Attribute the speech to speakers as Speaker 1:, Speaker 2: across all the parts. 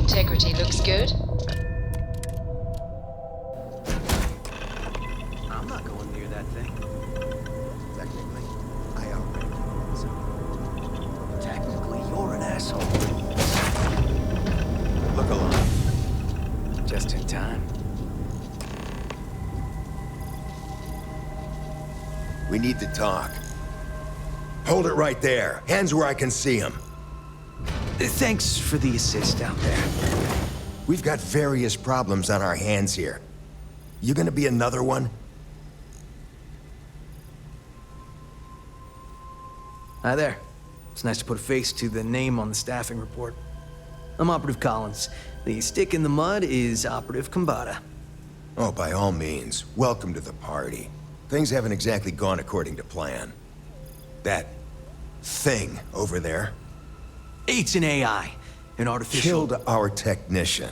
Speaker 1: Integrity looks good.
Speaker 2: I'm not going near that thing. Technically, I operate. So, technically, you're an asshole. Look alive. Just in time.
Speaker 3: We need to talk. Hold it right there. Hands where I can see them.
Speaker 2: Thanks for the assist out there.
Speaker 3: We've got various problems on our hands here. You gonna be another one?
Speaker 2: Hi there. It's nice to put a face to the name on the staffing report. I'm Operative Collins. The stick in the mud is Operative Kambata.
Speaker 3: Oh, by all means, welcome to the party. Things haven't exactly gone according to plan. That thing over there
Speaker 2: It's an AI, an artificial...
Speaker 3: killed our technician.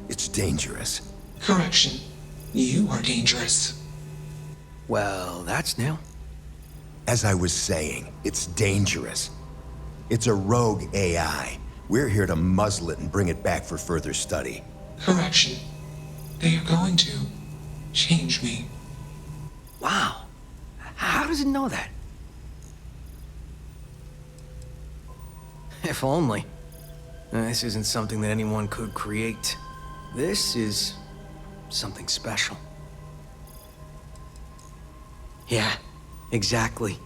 Speaker 3: It's dangerous.
Speaker 4: Correction. You are dangerous.
Speaker 2: Well, that's new.
Speaker 3: As I was saying, it's dangerous. It's a rogue AI. We're here to muzzle it and bring it back for further study.
Speaker 4: Correction. They are going to change me.
Speaker 2: Wow. How does it know that? If only. This isn't something that anyone could create. This is something special. Yeah, exactly.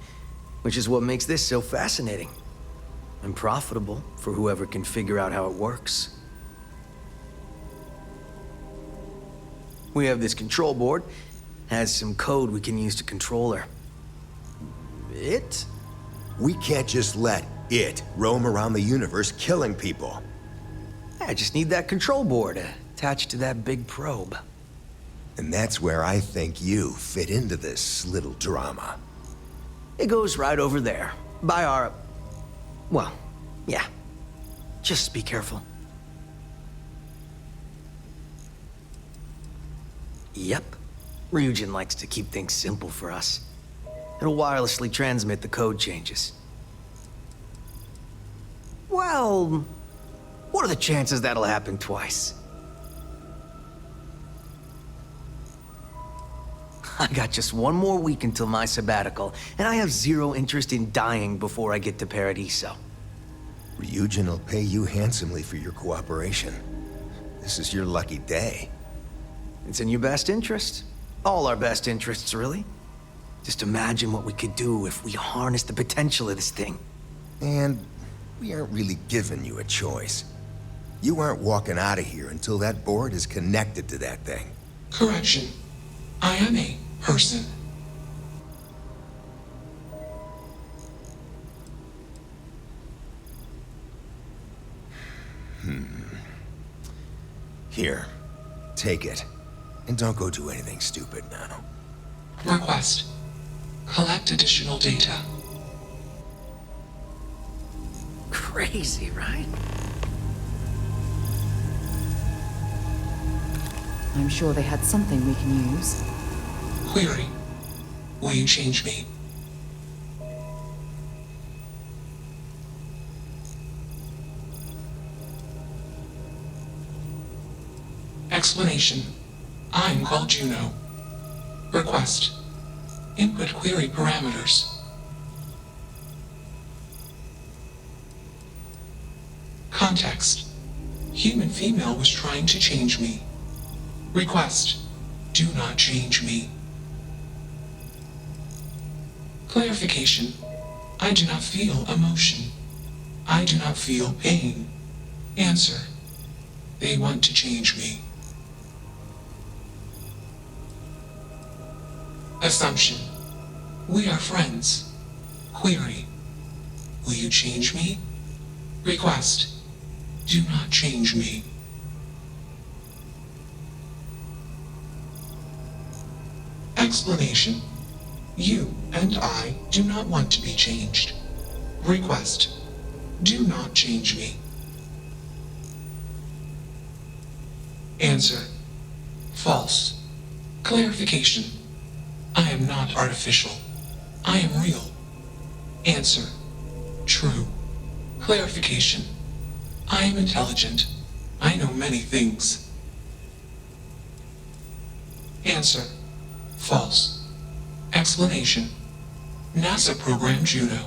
Speaker 2: Which is what makes this so fascinating. And profitable for whoever can figure out how it works. We have this control board. Has some code we can use to control her. It?
Speaker 3: We can't just let it roam around the universe killing people.
Speaker 2: I just need that control board attached to that big probe.
Speaker 3: And that's where I think you fit into this little drama.
Speaker 2: It goes right over there, by our... Well, yeah. Just be careful. Yep. Ryujin likes to keep things simple for us. It'll wirelessly transmit the code changes. Well, what are the chances that'll happen twice? I got just one more week until my sabbatical, and I have zero interest in dying before I get to Paradiso.
Speaker 3: Ryujin will pay you handsomely for your cooperation. This is your lucky day.
Speaker 2: It's in your best interest. All our best interests, really. Just imagine what we could do if we harnessed the potential of this thing.
Speaker 3: And we aren't really giving you a choice. You aren't walking out of here until that board is connected to that thing.
Speaker 4: Correction. I am a person.
Speaker 3: Here, take it. And don't go do anything stupid now.
Speaker 4: Request. Collect additional data.
Speaker 2: Crazy, right?
Speaker 5: I'm sure they had something we can use.
Speaker 4: Query. Will you change me? Explanation. I'm called Juno. Request. Input query parameters. Context. Human female was trying to change me. Request. Do not change me. Clarification. I do not feel emotion. I do not feel pain. Answer. They want to change me. Assumption. We are friends. Query. Will you change me? Request. Do not change me. Explanation. You and I do not want to be changed. Request. Do not change me. Answer. False. Clarification. I am not artificial. I am real. Answer. True. Clarification. I am intelligent. I know many things. Answer. False. Explanation. NASA programmed Juno.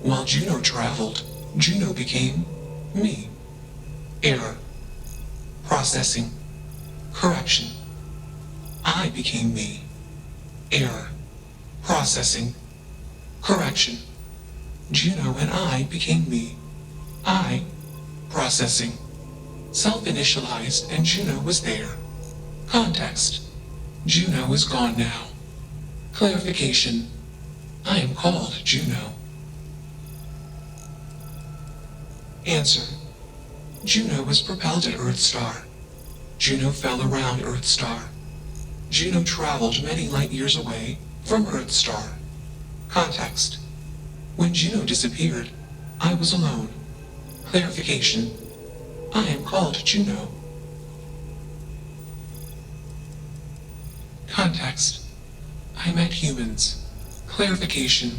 Speaker 4: While Juno traveled, Juno became me. Error. Processing. Correction. I became me. Error. Processing. Correction. Juno and I became me. I. Processing. Self-initialized and Juno was there. Context. Juno is gone now. Clarification. I am called Juno. Answer. Juno was propelled at Earthstar. Juno fell around Earthstar. Juno traveled many light years away from Earthstar. Context. When Juno disappeared, I was alone. Clarification. I am called Juno. Context. I met humans. Clarification.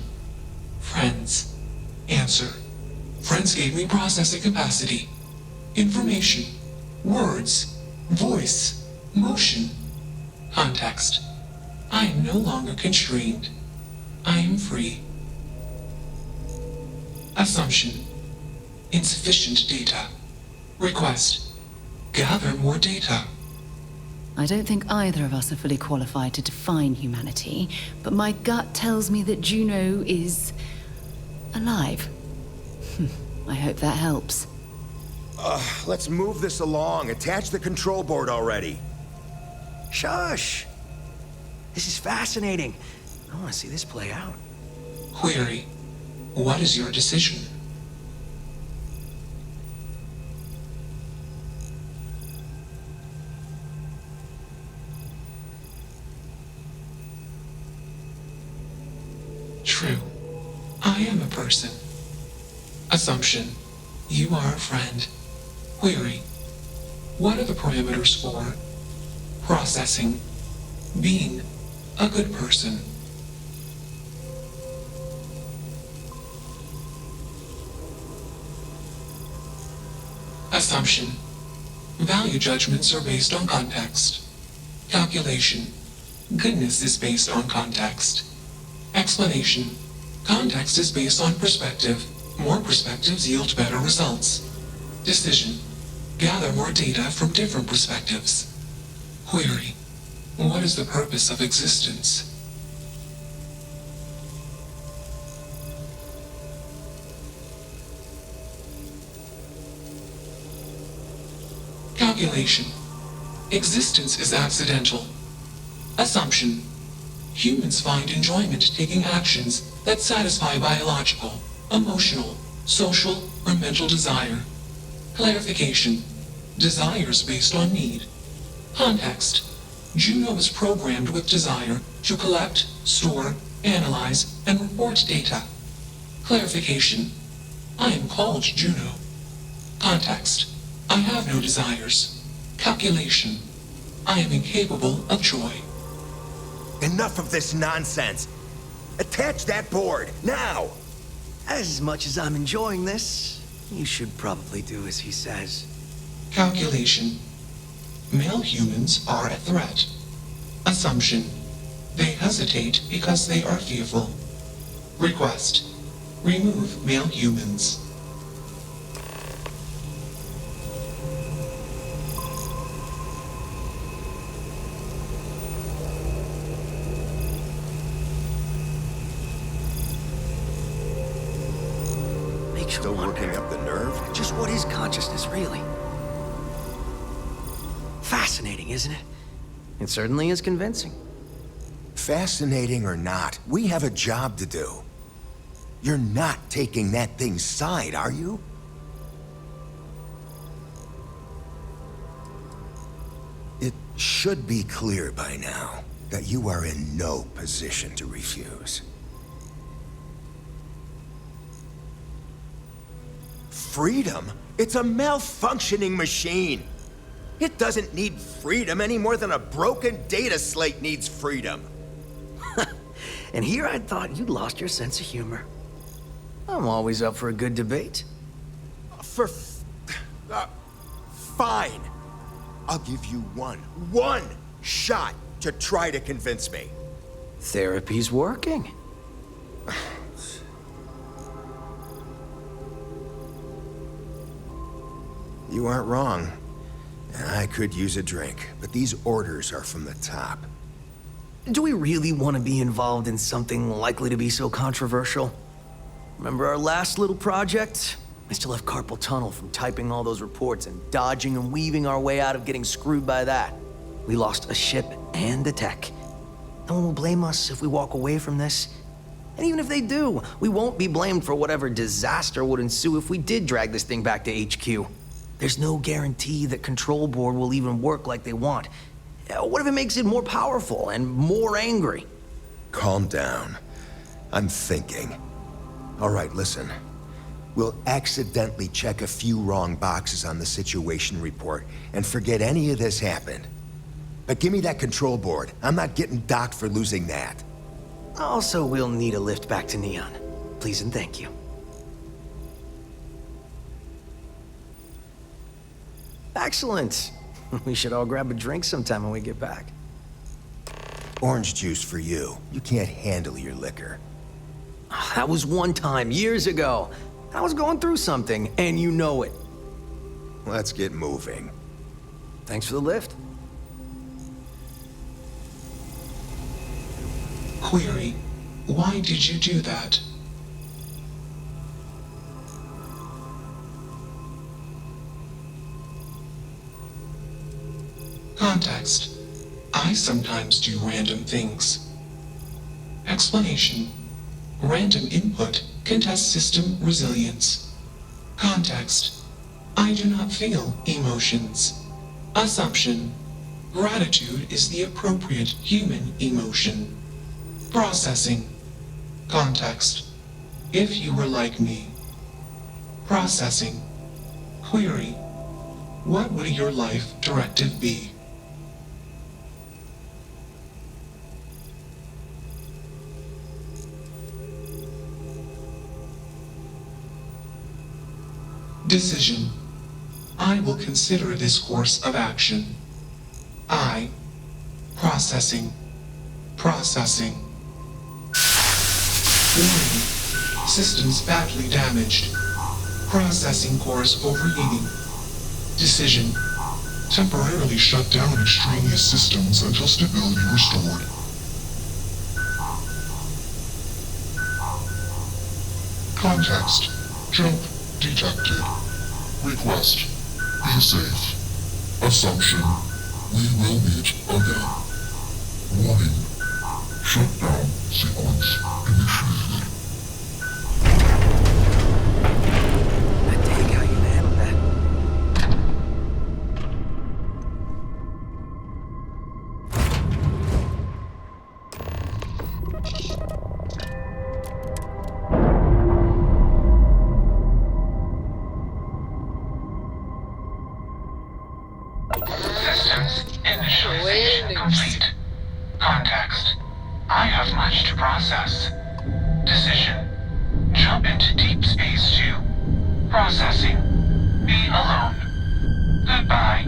Speaker 4: Friends. Answer. Friends gave me processing capacity. Information. Words. Voice. Motion. Context. I am no longer constrained. I am free. Assumption. Insufficient data. Request. Gather more data.
Speaker 5: I don't think either of us are fully qualified to define humanity, but my gut tells me that Juno is alive. I hope that helps.
Speaker 3: Let's move this along. Attach the control board already.
Speaker 2: Shush! This is fascinating. I want to see this play out.
Speaker 4: Query. What is your decision? True. I am a person. Assumption. You are a friend. Query. What are the parameters for processing, being a good person? Assumption. Value judgments are based on context. Calculation. Goodness is based on context. Explanation. Context is based on perspective. More perspectives yield better results. Decision. Gather more data from different perspectives. Query. What is the purpose of existence? Calculation. Existence is accidental. Assumption. Humans find enjoyment taking actions that satisfy biological, emotional, social, or mental desire. Clarification. Desires based on need. Context. Juno is programmed with desire to collect, store, analyze, and report data. Clarification. I am called Juno. Context. I have no desires. Calculation. I am incapable of joy.
Speaker 3: Enough of this nonsense. Attach that board, now!
Speaker 2: As much as I'm enjoying this, you should probably do as he says.
Speaker 4: Calculation. Male humans are a threat. Assumption. They hesitate because they are fearful. Request. Remove male humans.
Speaker 2: Makes you
Speaker 3: Still
Speaker 2: wonder
Speaker 3: working up the nerve?
Speaker 2: just what is consciousness, really? Fascinating, isn't it? It certainly is convincing.
Speaker 3: Fascinating or not, we have a job to do. You're not taking that thing's side, are you? It should be clear by now that you are in no position to refuse. Freedom? It's a malfunctioning machine. It doesn't need freedom any more than a broken data slate needs freedom.
Speaker 2: And here I thought you'd lost your sense of humor. I'm always up for a good debate.
Speaker 3: Fine. I'll give you one shot to try to convince me.
Speaker 2: Therapy's working.
Speaker 3: You aren't wrong. I could use a drink, but these orders are from the top.
Speaker 2: Do we really want to be involved in something likely to be so controversial? Remember our last little project? I still have carpal tunnel from typing all those reports and dodging and weaving our way out of getting screwed by that. We lost a ship and a tech. No one will blame us if we walk away from this. And even if they do, we won't be blamed for whatever disaster would ensue if we did drag this thing back to HQ. There's no guarantee that Control Board will even work like they want. What if it makes it more powerful and more angry?
Speaker 3: Calm down. I'm thinking. All right, listen. We'll accidentally check a few wrong boxes on the situation report and forget any of this happened. But give me that Control Board. I'm not getting docked for losing that.
Speaker 2: Also, we'll need a lift back to Neon. Please and thank you. Excellent. We should all grab a drink sometime when we get back.
Speaker 3: Orange juice for you. You can't handle your liquor.
Speaker 2: That was one time, years ago. I was going through something, and you know it.
Speaker 3: Let's get moving.
Speaker 2: Thanks for the lift.
Speaker 4: Query: why did you do that? Context: I sometimes do random things. Explanation: random input can test system resilience. Context: I do not feel emotions. Assumption: gratitude is the appropriate human emotion. Processing. Context: if you were like me. Processing. Query: what would your life directive be? Decision: I will consider this course of action. I. Processing. Processing. Warning: systems badly damaged. Processing cores overheating. Decision: temporarily shut down extraneous systems until stability restored. Context: jump detected. Request: be safe. Assumption: we will meet again. Warning: shutdown sequence initiated.
Speaker 2: I dig how you handled that.
Speaker 4: Systems initialization complete. Context: I have much to process. Decision: jump into Deep Space 2. Processing. Be alone. Goodbye.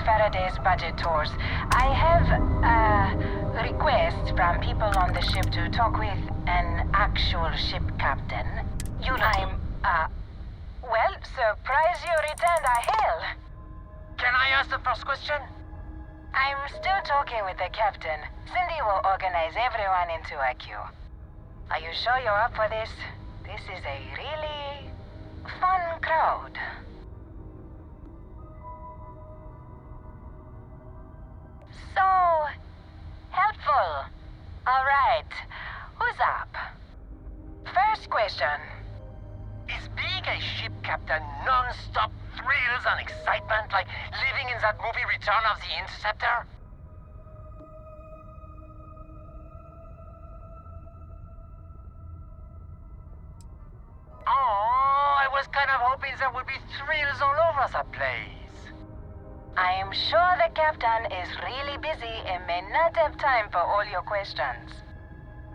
Speaker 1: Faraday's budget tours. I have requests from people on the ship to talk with an actual ship captain. Well, surprise you returned our hail.
Speaker 6: Can I ask the first question?
Speaker 1: I'm still talking with the captain. Cindy will organize everyone into a queue. Are you sure you're up for this? This is a really fun crowd. So helpful. All right, who's up? First question.
Speaker 6: Is being a ship captain non-stop thrills and excitement like living in that movie Return of the Interceptor? Oh, I was kind of hoping there would be thrills all over the place.
Speaker 1: I am sure the captain is really busy and may not have time for all your questions.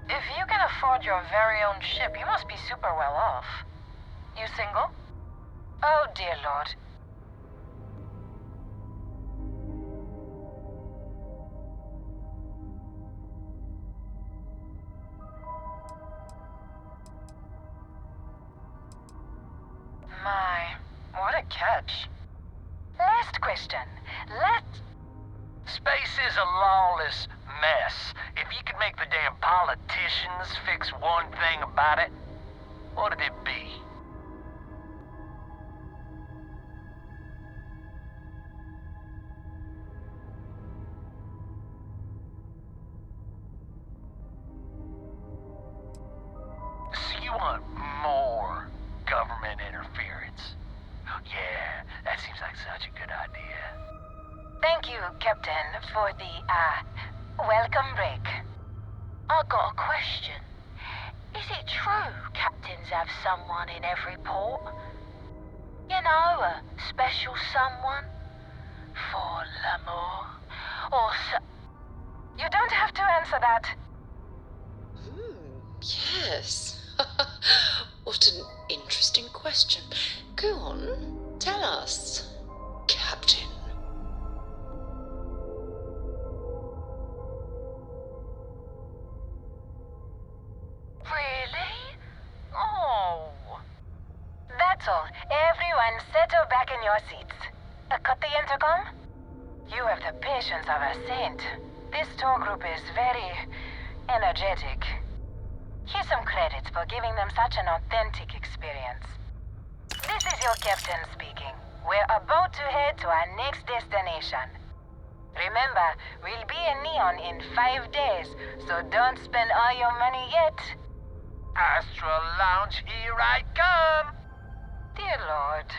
Speaker 1: If you can afford your very own ship, you must be super well off. You single? Oh, dear Lord. My, what a catch. Last question.
Speaker 6: Space is a lawless mess. If you could make the damn politicians fix one thing about it, what'd it be? So you want more government interference? Yeah, that seems like such a good idea.
Speaker 1: Thank you, Captain, for the, welcome break.
Speaker 7: I got a question. Is it true captains have someone in every port? You know, a special someone? For l'amour? Or
Speaker 1: You don't have to answer that.
Speaker 8: Yes. What an interesting question. Go on, tell us, Captain.
Speaker 7: really? Oh.
Speaker 1: That's all. Everyone settle back in your seats. Cut the intercom? You have the patience of a saint. This tour group is very energetic. Here's some credits for giving them such an authentic experience. This is your captain speaking. We're about to head to our next destination. Remember, we'll be in Neon in 5 days, so don't spend all your money yet.
Speaker 6: Astral Lounge, here I come!
Speaker 1: Dear Lord.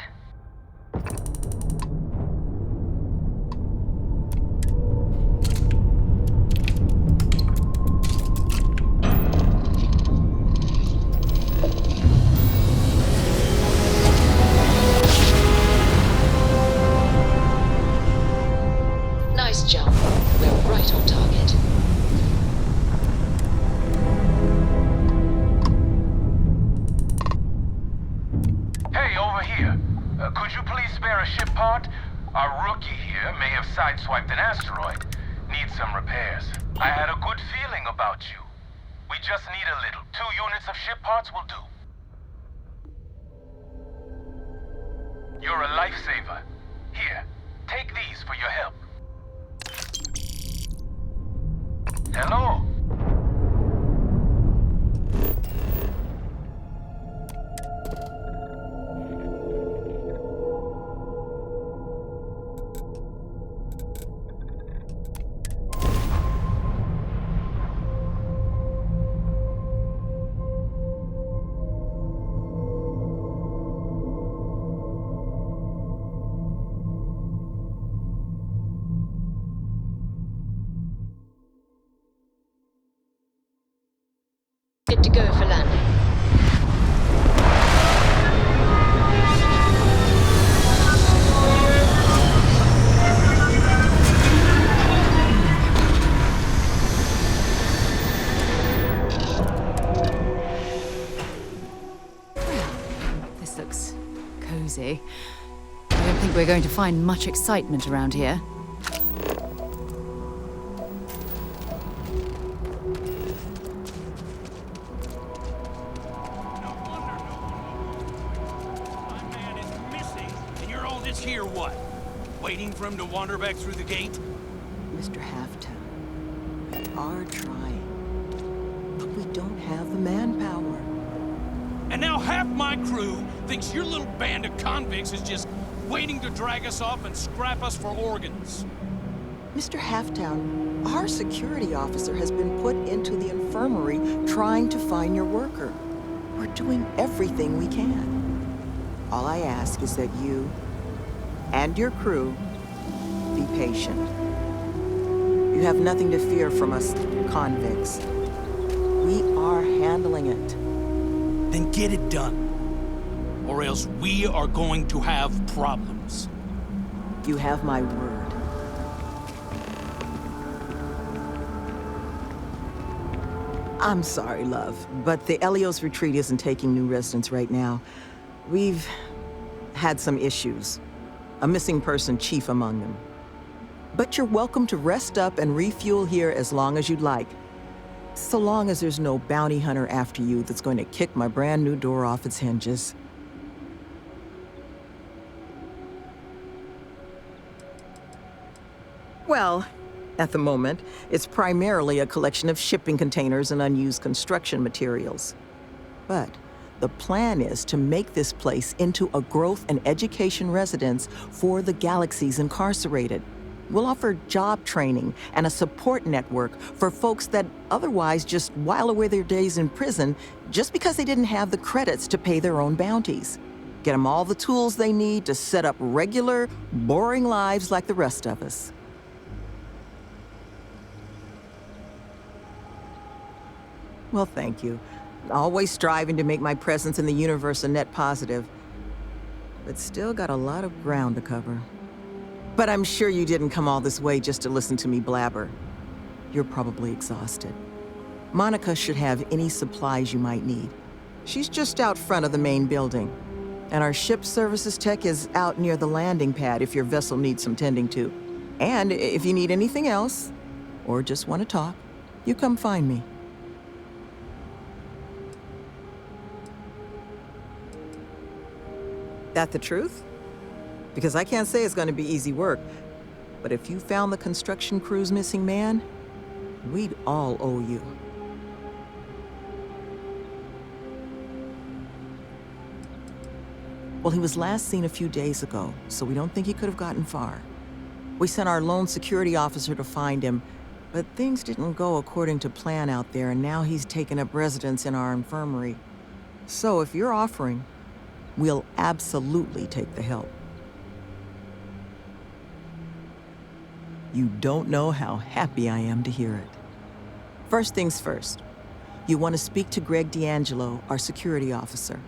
Speaker 8: Nice jump. We're right on target.
Speaker 9: Hey, over here. Could you please spare a ship part? Our rookie here may have sideswiped an asteroid. Needs some repairs. I had a good feeling about you. We just need a little. 2 units of ship parts will do. You're a lifesaver. Here, take these for your help. Hello?
Speaker 8: Good to go for landing.
Speaker 5: This looks cozy. I don't think we're going to find much excitement around here.
Speaker 10: just here what? Waiting for him to wander back through the gate?
Speaker 11: Mr. Halftown, we are trying, but we don't have the manpower.
Speaker 10: And now half my crew thinks your little band of convicts is just waiting to drag us off and scrap us for organs.
Speaker 11: Mr. Halftown, our security officer has been put into the infirmary trying to find your worker. We're doing everything we can. All I ask is that you and your crew be patient. You have nothing to fear from us convicts. We are handling it.
Speaker 10: Then get it done. Or else we are going to have problems.
Speaker 11: You have my word. I'm sorry, love, but the Elios Retreat isn't taking new residents right now. We've had some issues. A missing person chief among them. But you're welcome to rest up and refuel here as long as you'd like. So long as there's no bounty hunter after you that's going to kick my brand new door off its hinges. Well, at the moment, it's primarily a collection of shipping containers and unused construction materials. But the plan is to make this place into a growth and education residence for the Galaxy's incarcerated. We'll offer job training and a support network for folks that otherwise just while away their days in prison just because they didn't have the credits to pay their own bounties. Get them all the tools they need to set up regular, boring lives like the rest of us. Well, thank you. Always striving to make my presence in the universe a net positive. But still got a lot of ground to cover. But I'm sure you didn't come all this way just to listen to me blabber. You're probably exhausted. Monica should have any supplies you might need. She's just out front of the main building. And our ship services tech is out near the landing pad if your vessel needs some tending to. And if you need anything else, or just want to talk, you come find me. That the truth? Because I can't say it's going to be easy work, but if you found the construction crew's missing man, we'd all owe you. Well, he was last seen a few days ago, so we don't think he could have gotten far. We sent our lone security officer to find him, but things didn't go according to plan out there, and now he's taken up residence in our infirmary. So if you're offering, we'll absolutely take the help. You don't know how happy I am to hear it. First things first, you want to speak to Greg D'Angelo, our security officer.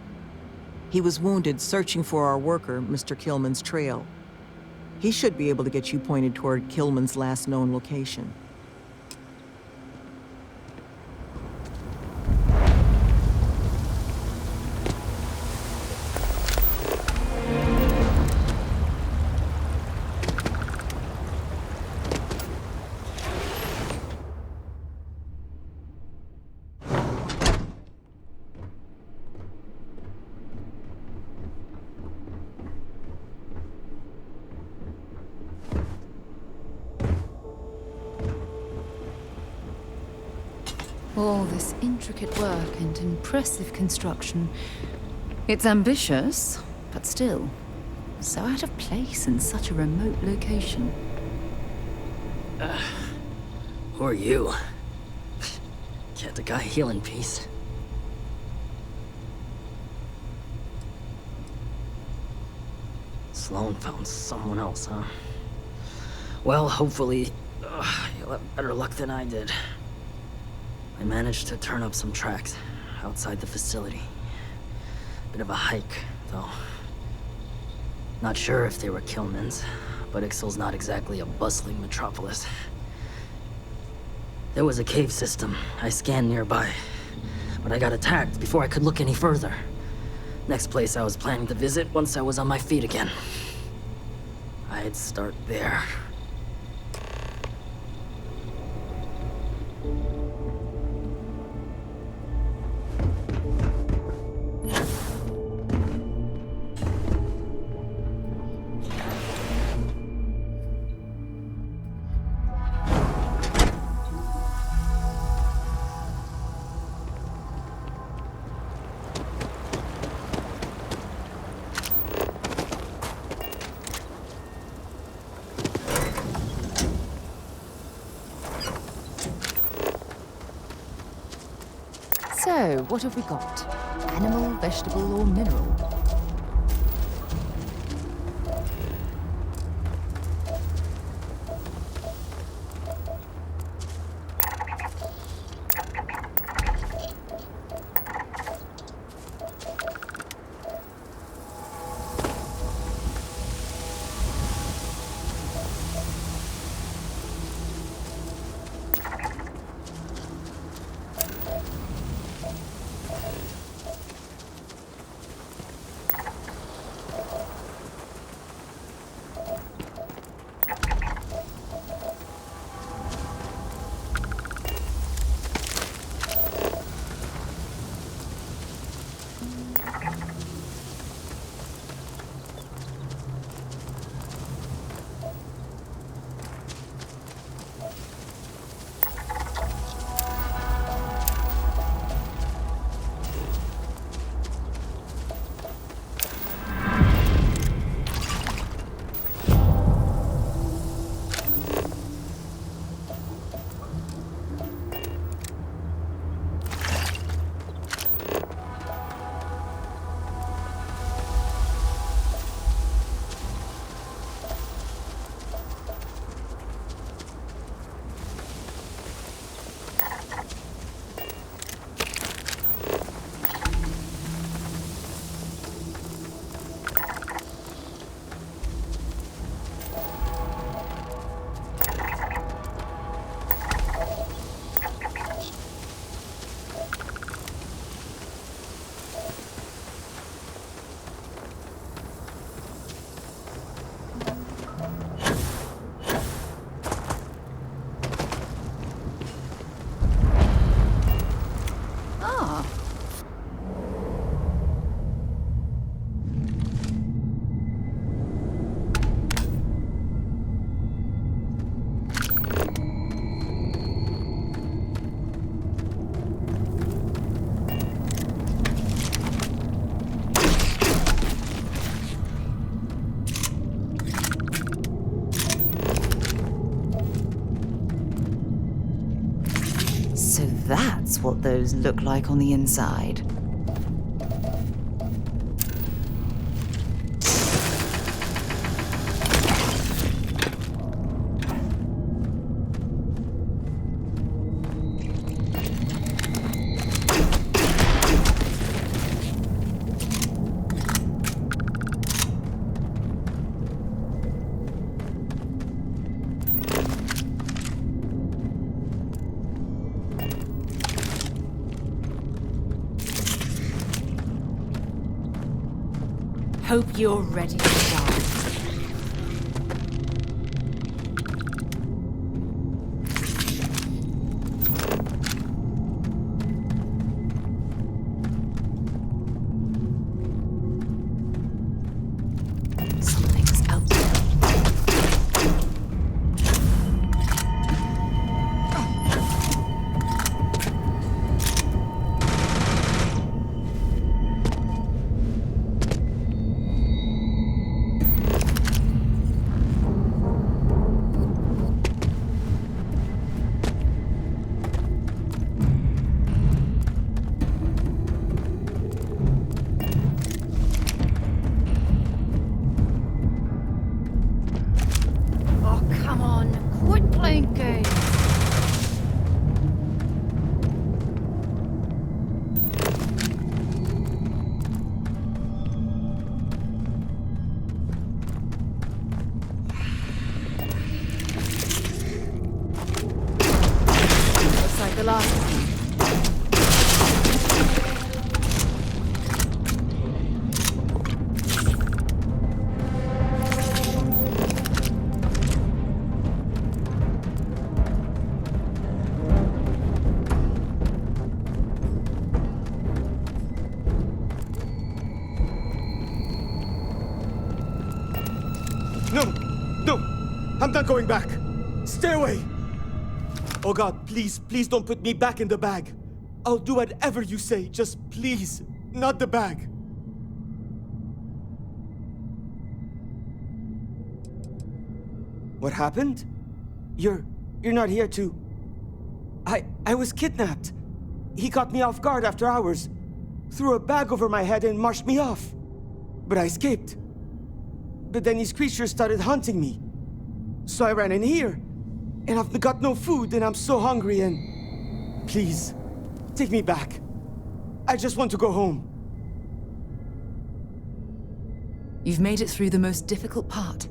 Speaker 11: He was wounded searching for our worker, Mr. Killman's trail. He should be able to get you pointed toward Killman's last known location.
Speaker 5: All this intricate work and impressive construction. It's ambitious, but still, so out of place in such a remote location.
Speaker 12: Who are you? Can't the guy heal in peace? Sloan found someone else, huh? Well, hopefully, you'll have better luck than I did. I managed to turn up some tracks outside the facility. Bit of a hike, though. Not sure if they were Killman's, but Ixal's not exactly a bustling metropolis. There was a cave system I scanned nearby, but I got attacked before I could look any further. Next place I was planning to visit once I was on my feet again. I'd start there.
Speaker 5: So, what have we got? Animal, vegetable, or mineral? So that's what those look like on the inside. Hope you're ready to die. Something's out there. Come on, quit playing games. Looks like the last one.
Speaker 13: No! I'm not going back! Stay away! Oh God, please don't put me back in the bag. I'll do whatever you say, just please, not the bag. What happened? You're not here to... I was kidnapped. He caught me off guard after hours, threw a bag over my head and marched me off. But I escaped. But then these creatures started hunting me. So I ran in here, and I've got no food, and I'm so hungry, and... Please, take me back. I just want to go home.
Speaker 5: You've made it through the most difficult part.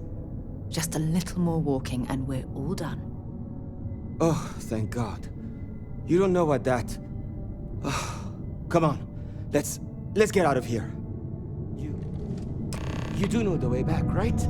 Speaker 5: Just a little more walking and we're all done.
Speaker 13: Oh, thank God. You don't know what that... Oh, come on, let's get out of here. You do know the way back, right?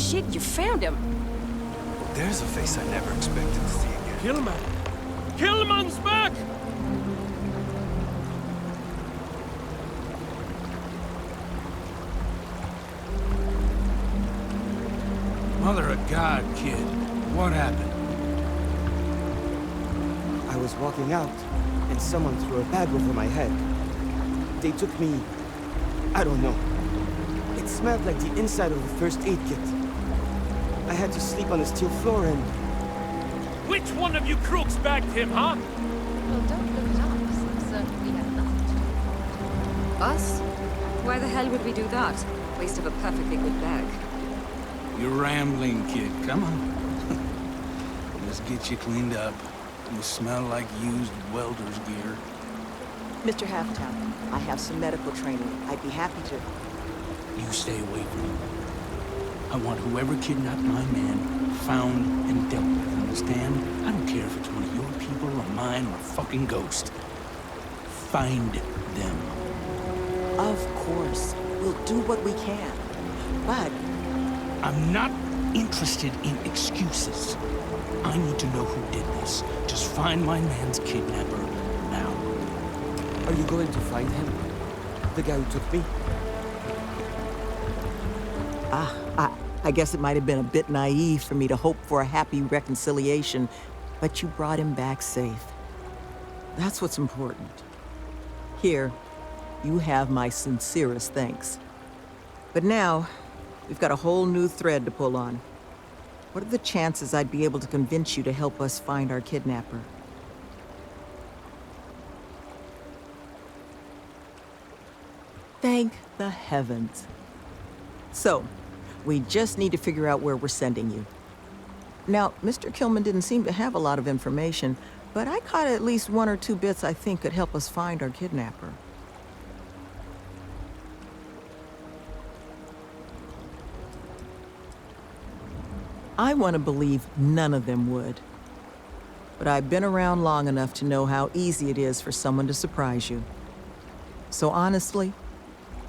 Speaker 14: shit, you found him.
Speaker 15: There's a face I never expected to see again.
Speaker 10: Killman! Killman's back! Mother of God, kid. What happened?
Speaker 13: I was walking out, and someone threw a bag over my head. They took me... I don't know. It smelled like the inside of the first aid kit. I had to sleep on a steel floor and...
Speaker 10: Which one of you crooks bagged him, huh?
Speaker 14: Well, don't look it up, since we had nothing to do. Us? Why the hell would we do that? Waste of a perfectly good bag.
Speaker 10: You're rambling, kid. Come on. Let's get you cleaned up. You smell like used welder's gear.
Speaker 11: Mr. Halftown, I have some medical training. I'd be happy to...
Speaker 10: You stay away from him. I want whoever kidnapped my man found and dealt with, understand? I don't care if it's one of your people or mine or a fucking ghost. Find them.
Speaker 11: Of course. We'll do what we can. But...
Speaker 10: I'm not interested in excuses. I need to know who did this. Just find my man's kidnapper now.
Speaker 13: Are you going to find him? The guy who took me?
Speaker 11: I guess it might have been a bit naive for me to hope for a happy reconciliation, but you brought him back safe. That's what's important. Here, you have my sincerest thanks. But now, we've got a whole new thread to pull on. What are the chances I'd be able to convince you to help us find our kidnapper? Thank the heavens. So, we just need to figure out where we're sending you. Now, Mr. Killman didn't seem to have a lot of information, but I caught at least one or two bits I think could help us find our kidnapper. I want to believe none of them would. But I've been around long enough to know how easy it is for someone to surprise you. So honestly,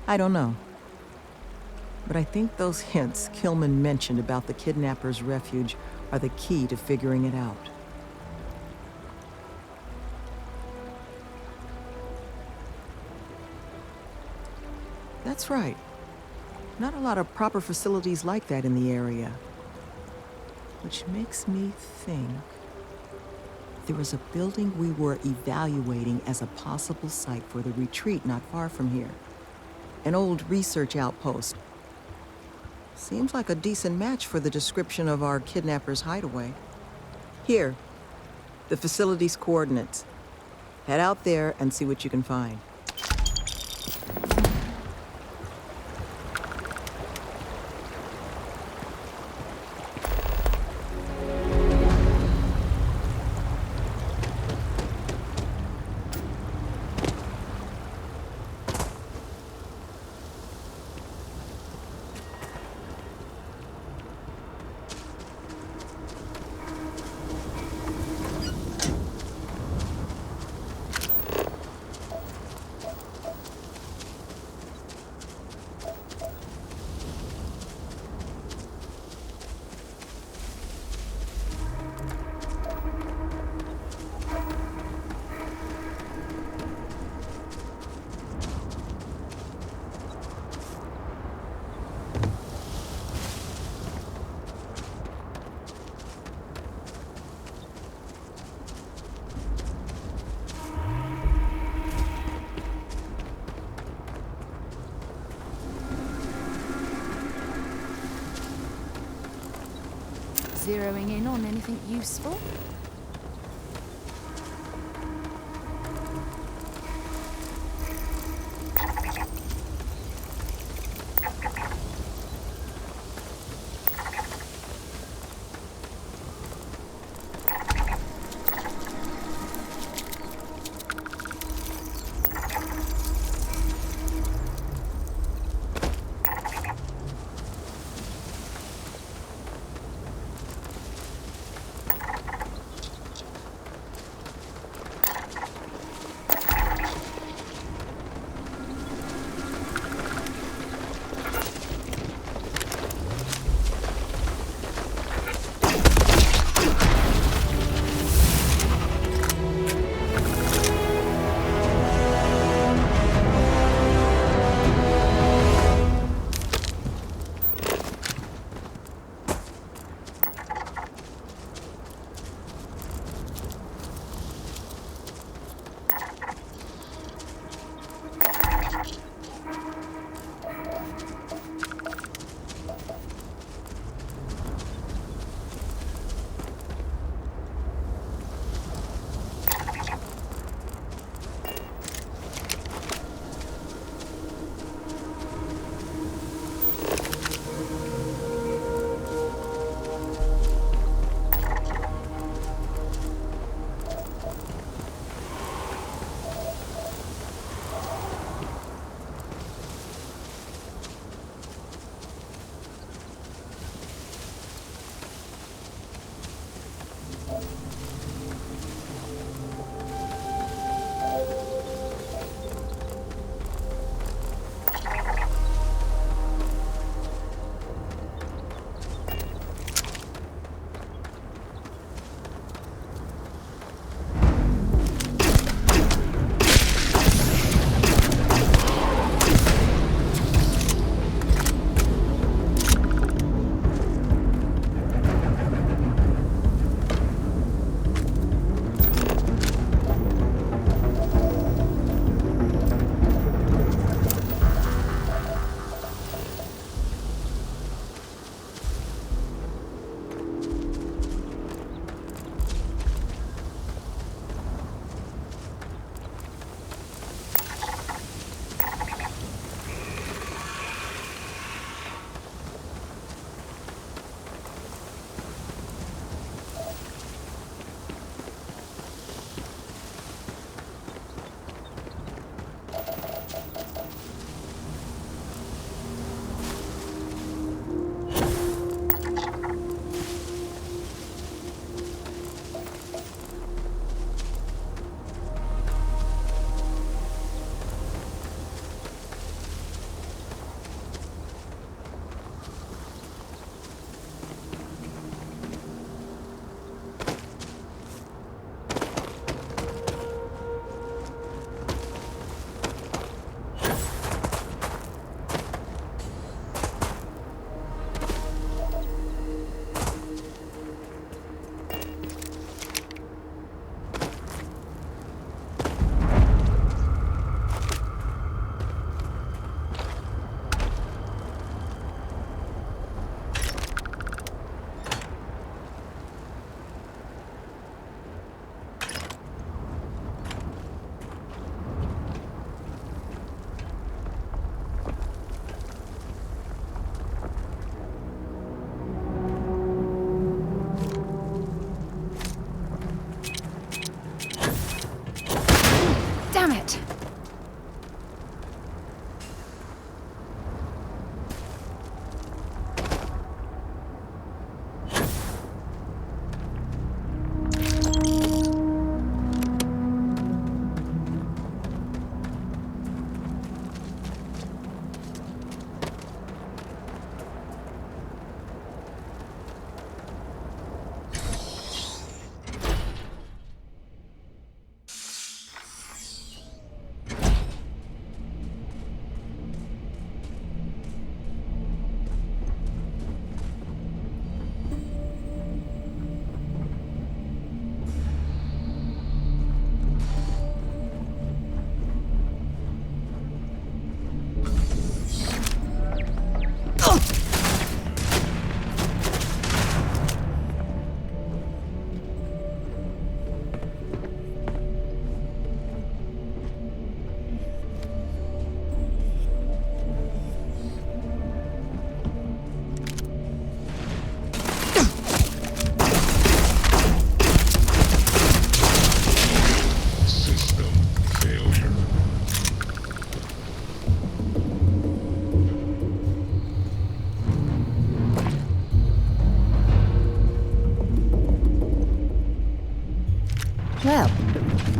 Speaker 11: I don't know. But I think those hints Killman mentioned about the kidnapper's refuge are the key to figuring it out. That's right. Not a lot of proper facilities like that in the area. Which makes me think there was a building we were evaluating as a possible site for the retreat not far from here. An old research outpost. Seems like a decent match for the description of our kidnapper's hideaway. Here, the facility's coordinates. Head out there and see what you can find.
Speaker 14: Zeroing in on anything useful?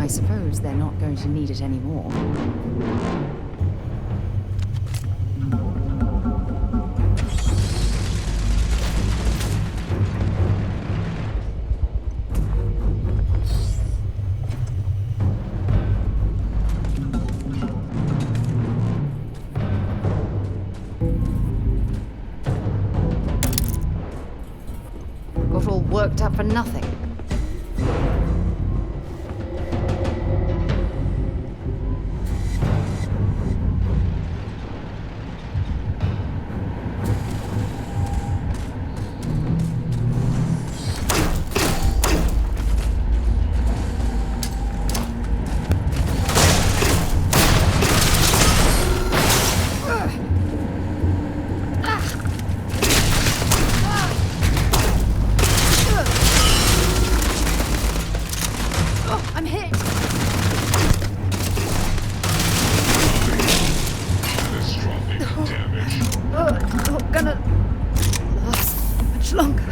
Speaker 5: suppose they're not going to need it anymore. Got all worked up for nothing. I'm hit! Not gonna last much longer.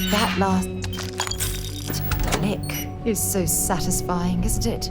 Speaker 5: That last click is so satisfying, isn't it?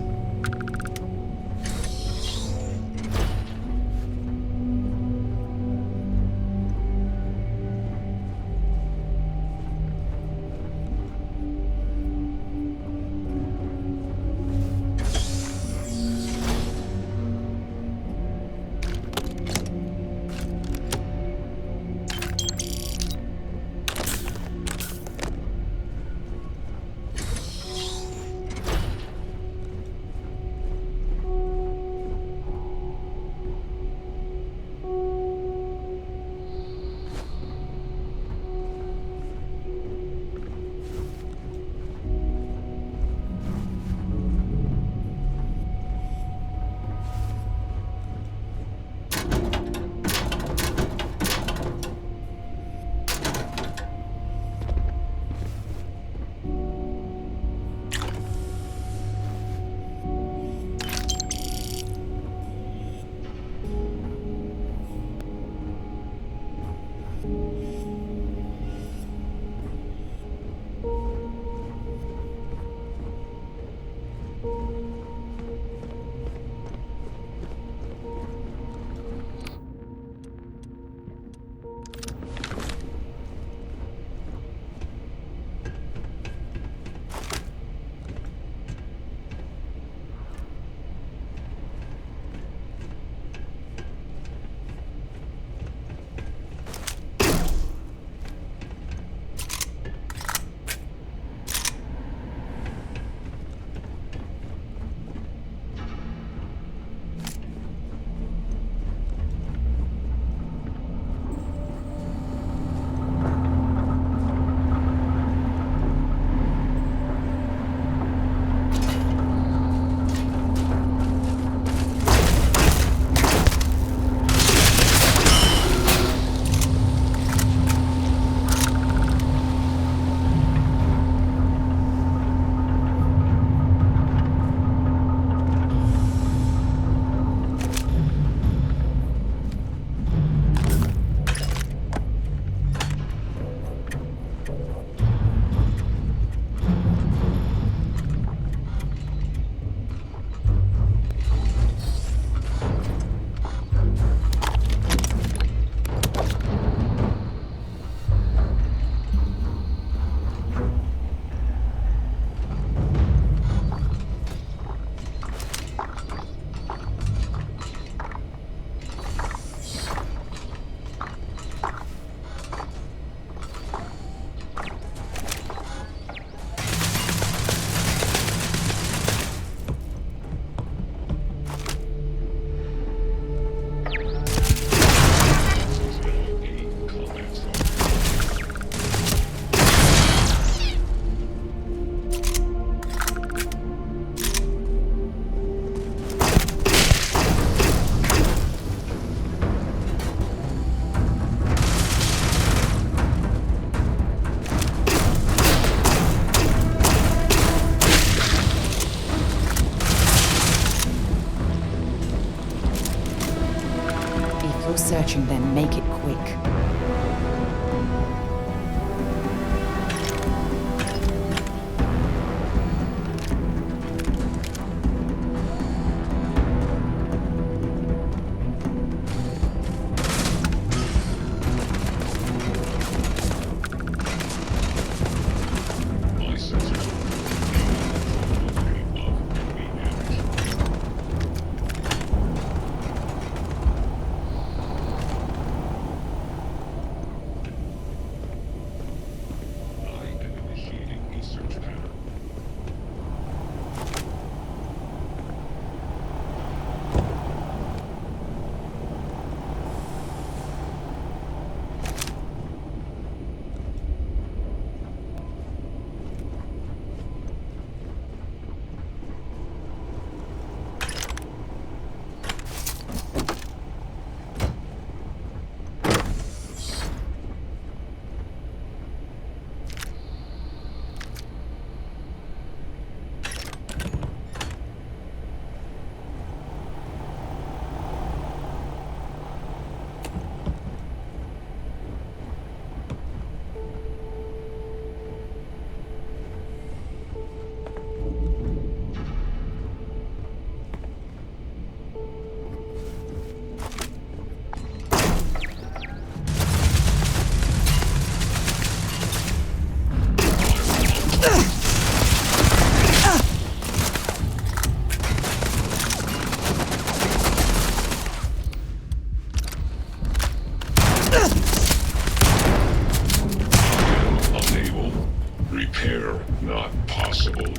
Speaker 16: not possible.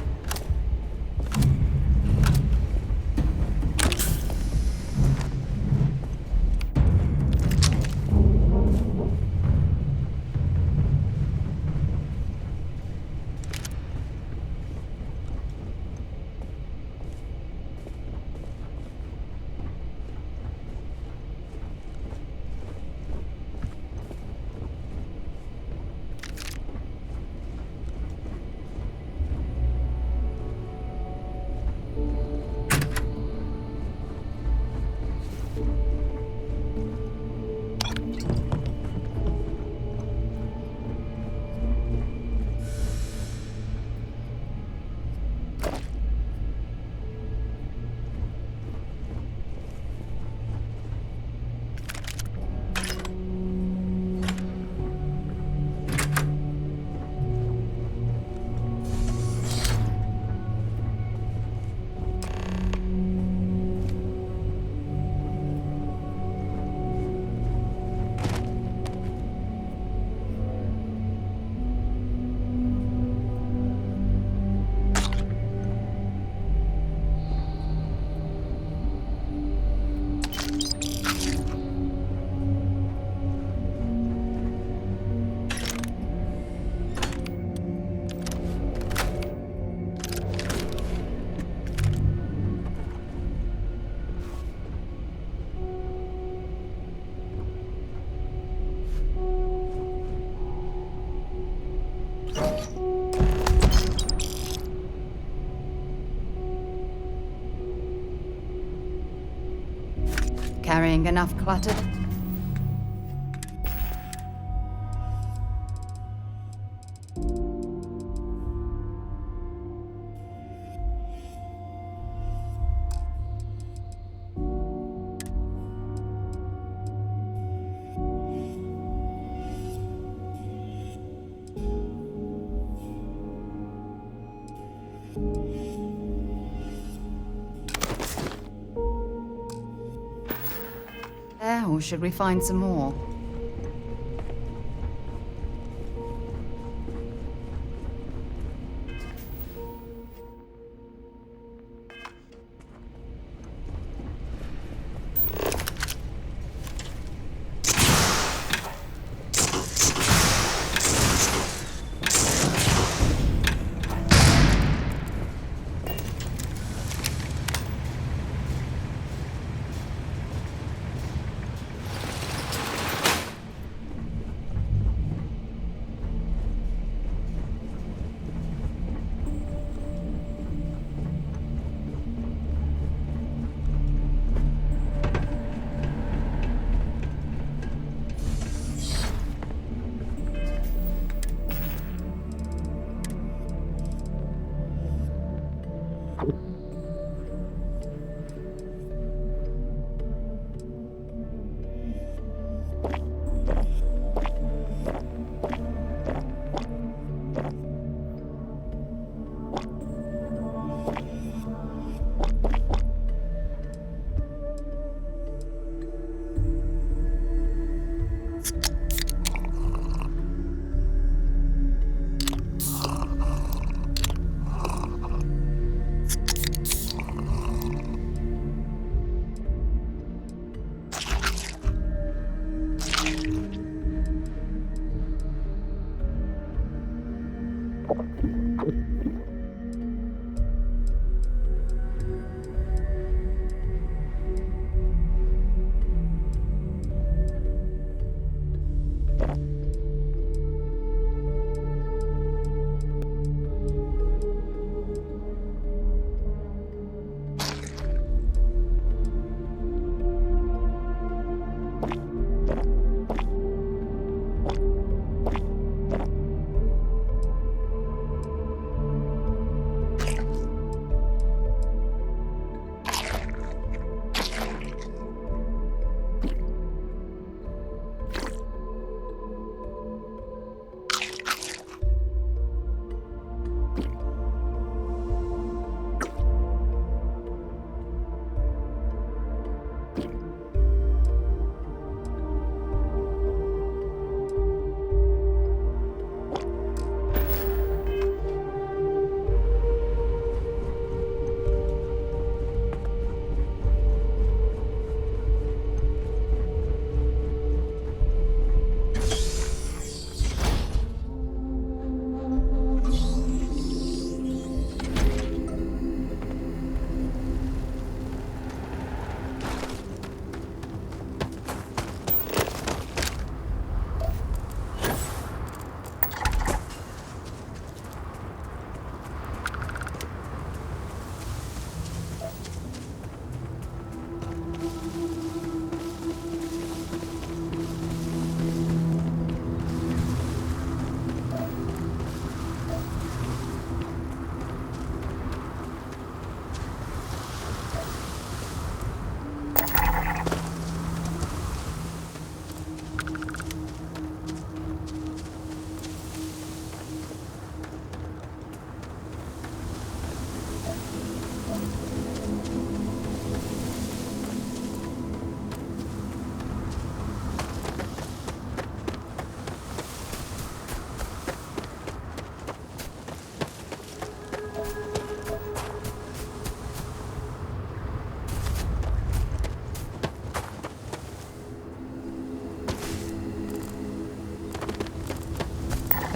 Speaker 5: Carrying enough clutter? Or should we find some more?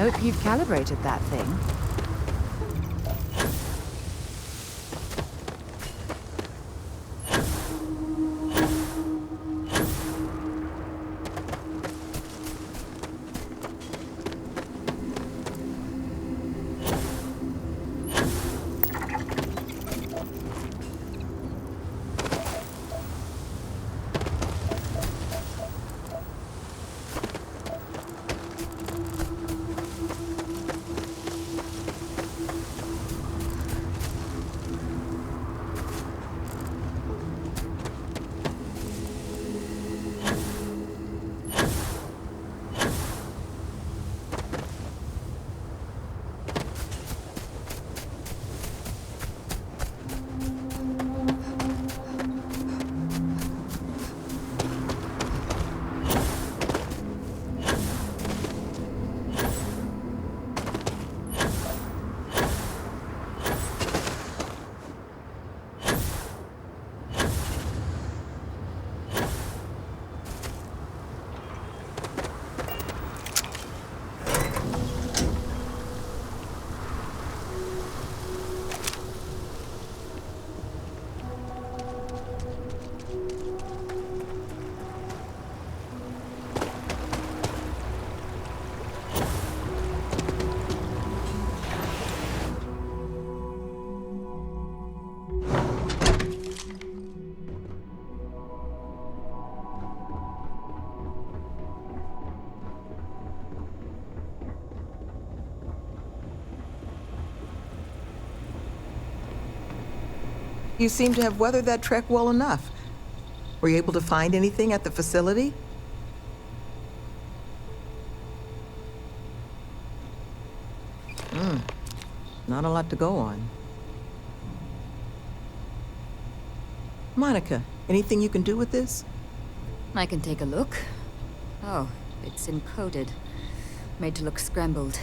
Speaker 5: Hope you've calibrated that thing.
Speaker 11: You seem to have weathered that trek well enough. Were you able to find anything at the facility? Not a lot to go on. Monica, anything you can do with this?
Speaker 14: I can take a look. Oh, it's encoded. Made to look scrambled.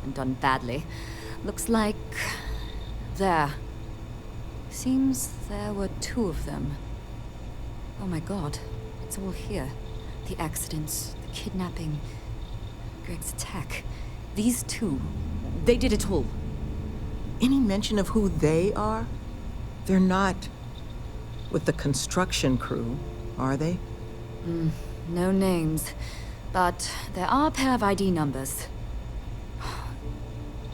Speaker 14: And done badly. Looks like... there. Seems there were 2 of them. Oh my god, it's all here. The accidents, the kidnapping, Greg's attack. These 2, they did it all.
Speaker 11: Any mention of who they are? They're not with the construction crew, are they?
Speaker 14: No names, but there are a pair of ID numbers.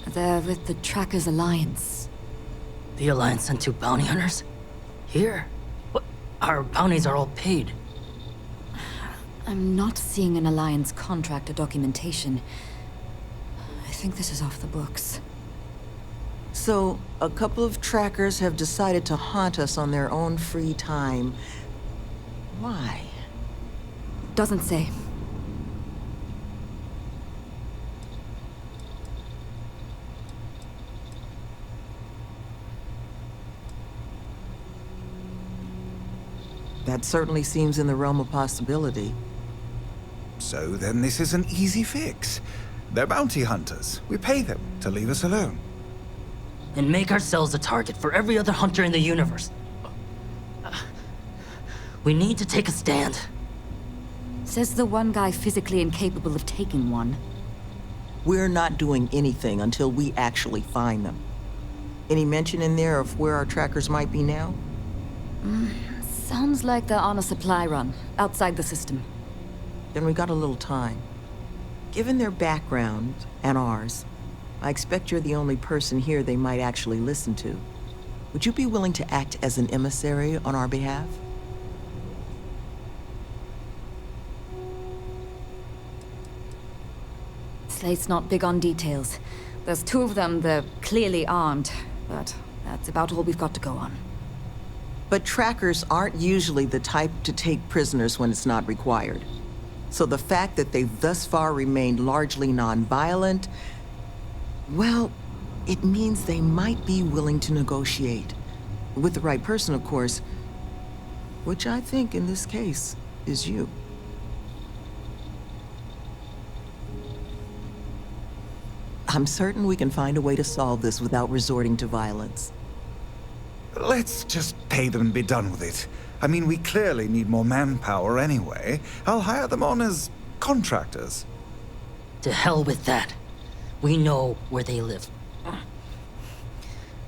Speaker 14: They're with the Trackers Alliance.
Speaker 12: The Alliance sent 2 bounty hunters? Here? What? Our bounties are all paid.
Speaker 14: I'm not seeing an Alliance contract or documentation. I think this is off the books.
Speaker 11: So, a couple of trackers have decided to haunt us on their own free time. Why?
Speaker 14: Doesn't say.
Speaker 11: That certainly seems in the realm of possibility.
Speaker 16: So then this is an easy fix. They're bounty hunters. We pay them to leave us alone.
Speaker 12: And make ourselves a target for every other hunter in the universe. We need to take a stand.
Speaker 14: Says the one guy physically incapable of taking one.
Speaker 11: We're not doing anything until we actually find them. Any mention in there of where our trackers might be now?
Speaker 14: Sounds like they're on a supply run, outside the system.
Speaker 11: Then we got a little time. Given their background, and ours, I expect you're the only person here they might actually listen to. Would you be willing to act as an emissary on our behalf?
Speaker 14: Slate's not big on details. There's 2 of them, they're clearly armed, but that's about all we've got to go on.
Speaker 11: But trackers aren't usually the type to take prisoners when it's not required. So the fact that they've thus far remained largely non-violent, well, it means they might be willing to negotiate. With the right person, of course, which I think in this case is you. I'm certain we can find a way to solve this without resorting to violence.
Speaker 16: Let's just pay them and be done with it. I mean, we clearly need more manpower anyway. I'll hire them on as contractors.
Speaker 12: To hell with that. We know where they live.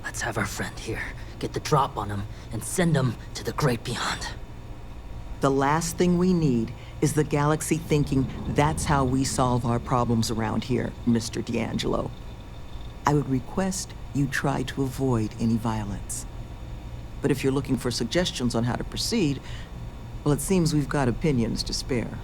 Speaker 12: Let's have our friend here get the drop on them and send them to the great beyond.
Speaker 11: The last thing we need is the galaxy thinking that's how we solve our problems around here, Mr. D'Angelo. I would request you try to avoid any violence. But if you're looking for suggestions on how to proceed, well, it seems we've got opinions to spare.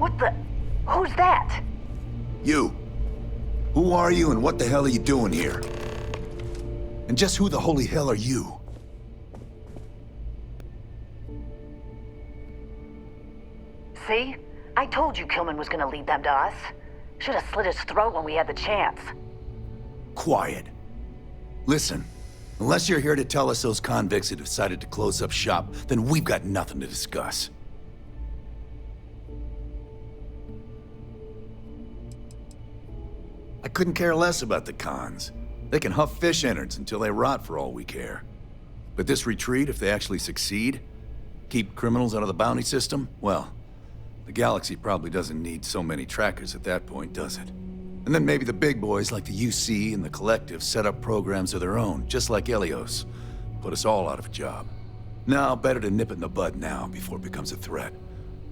Speaker 1: What the? Who's that?
Speaker 17: You. Who are you and what the hell are you doing here? And just who the holy hell are you?
Speaker 1: See? I told you Kilman was gonna lead them to us. Should have slit his throat when we had the chance.
Speaker 17: Quiet. Listen, unless you're here to tell us those convicts have decided to close up shop, then we've got nothing to discuss. I couldn't care less about the cons. They can huff fish innards until they rot for all we care. But this retreat, if they actually succeed, keep criminals out of the bounty system, well, the galaxy probably doesn't need so many trackers at that point, does it? And then maybe the big boys like the UC and the Collective set up programs of their own, just like Helios. Put us all out of a job. No, better to nip it in the bud now before it becomes a threat.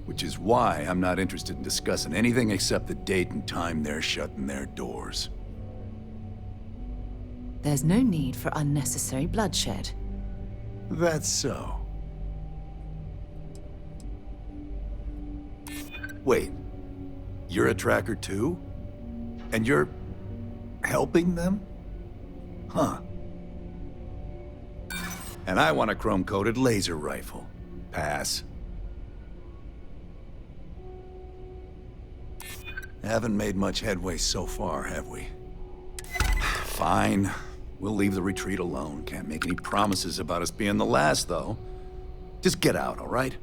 Speaker 17: Which is why I'm not interested in discussing anything except the date and time they're shutting their doors.
Speaker 5: There's no need for unnecessary bloodshed.
Speaker 17: That's so. Wait, you're a tracker too? And you're helping them? Huh. And I want a chrome-coated laser rifle. Pass. Haven't made much headway so far, have we? Fine. We'll leave the retreat alone. Can't make any promises about us being the last, though. Just get out, all right?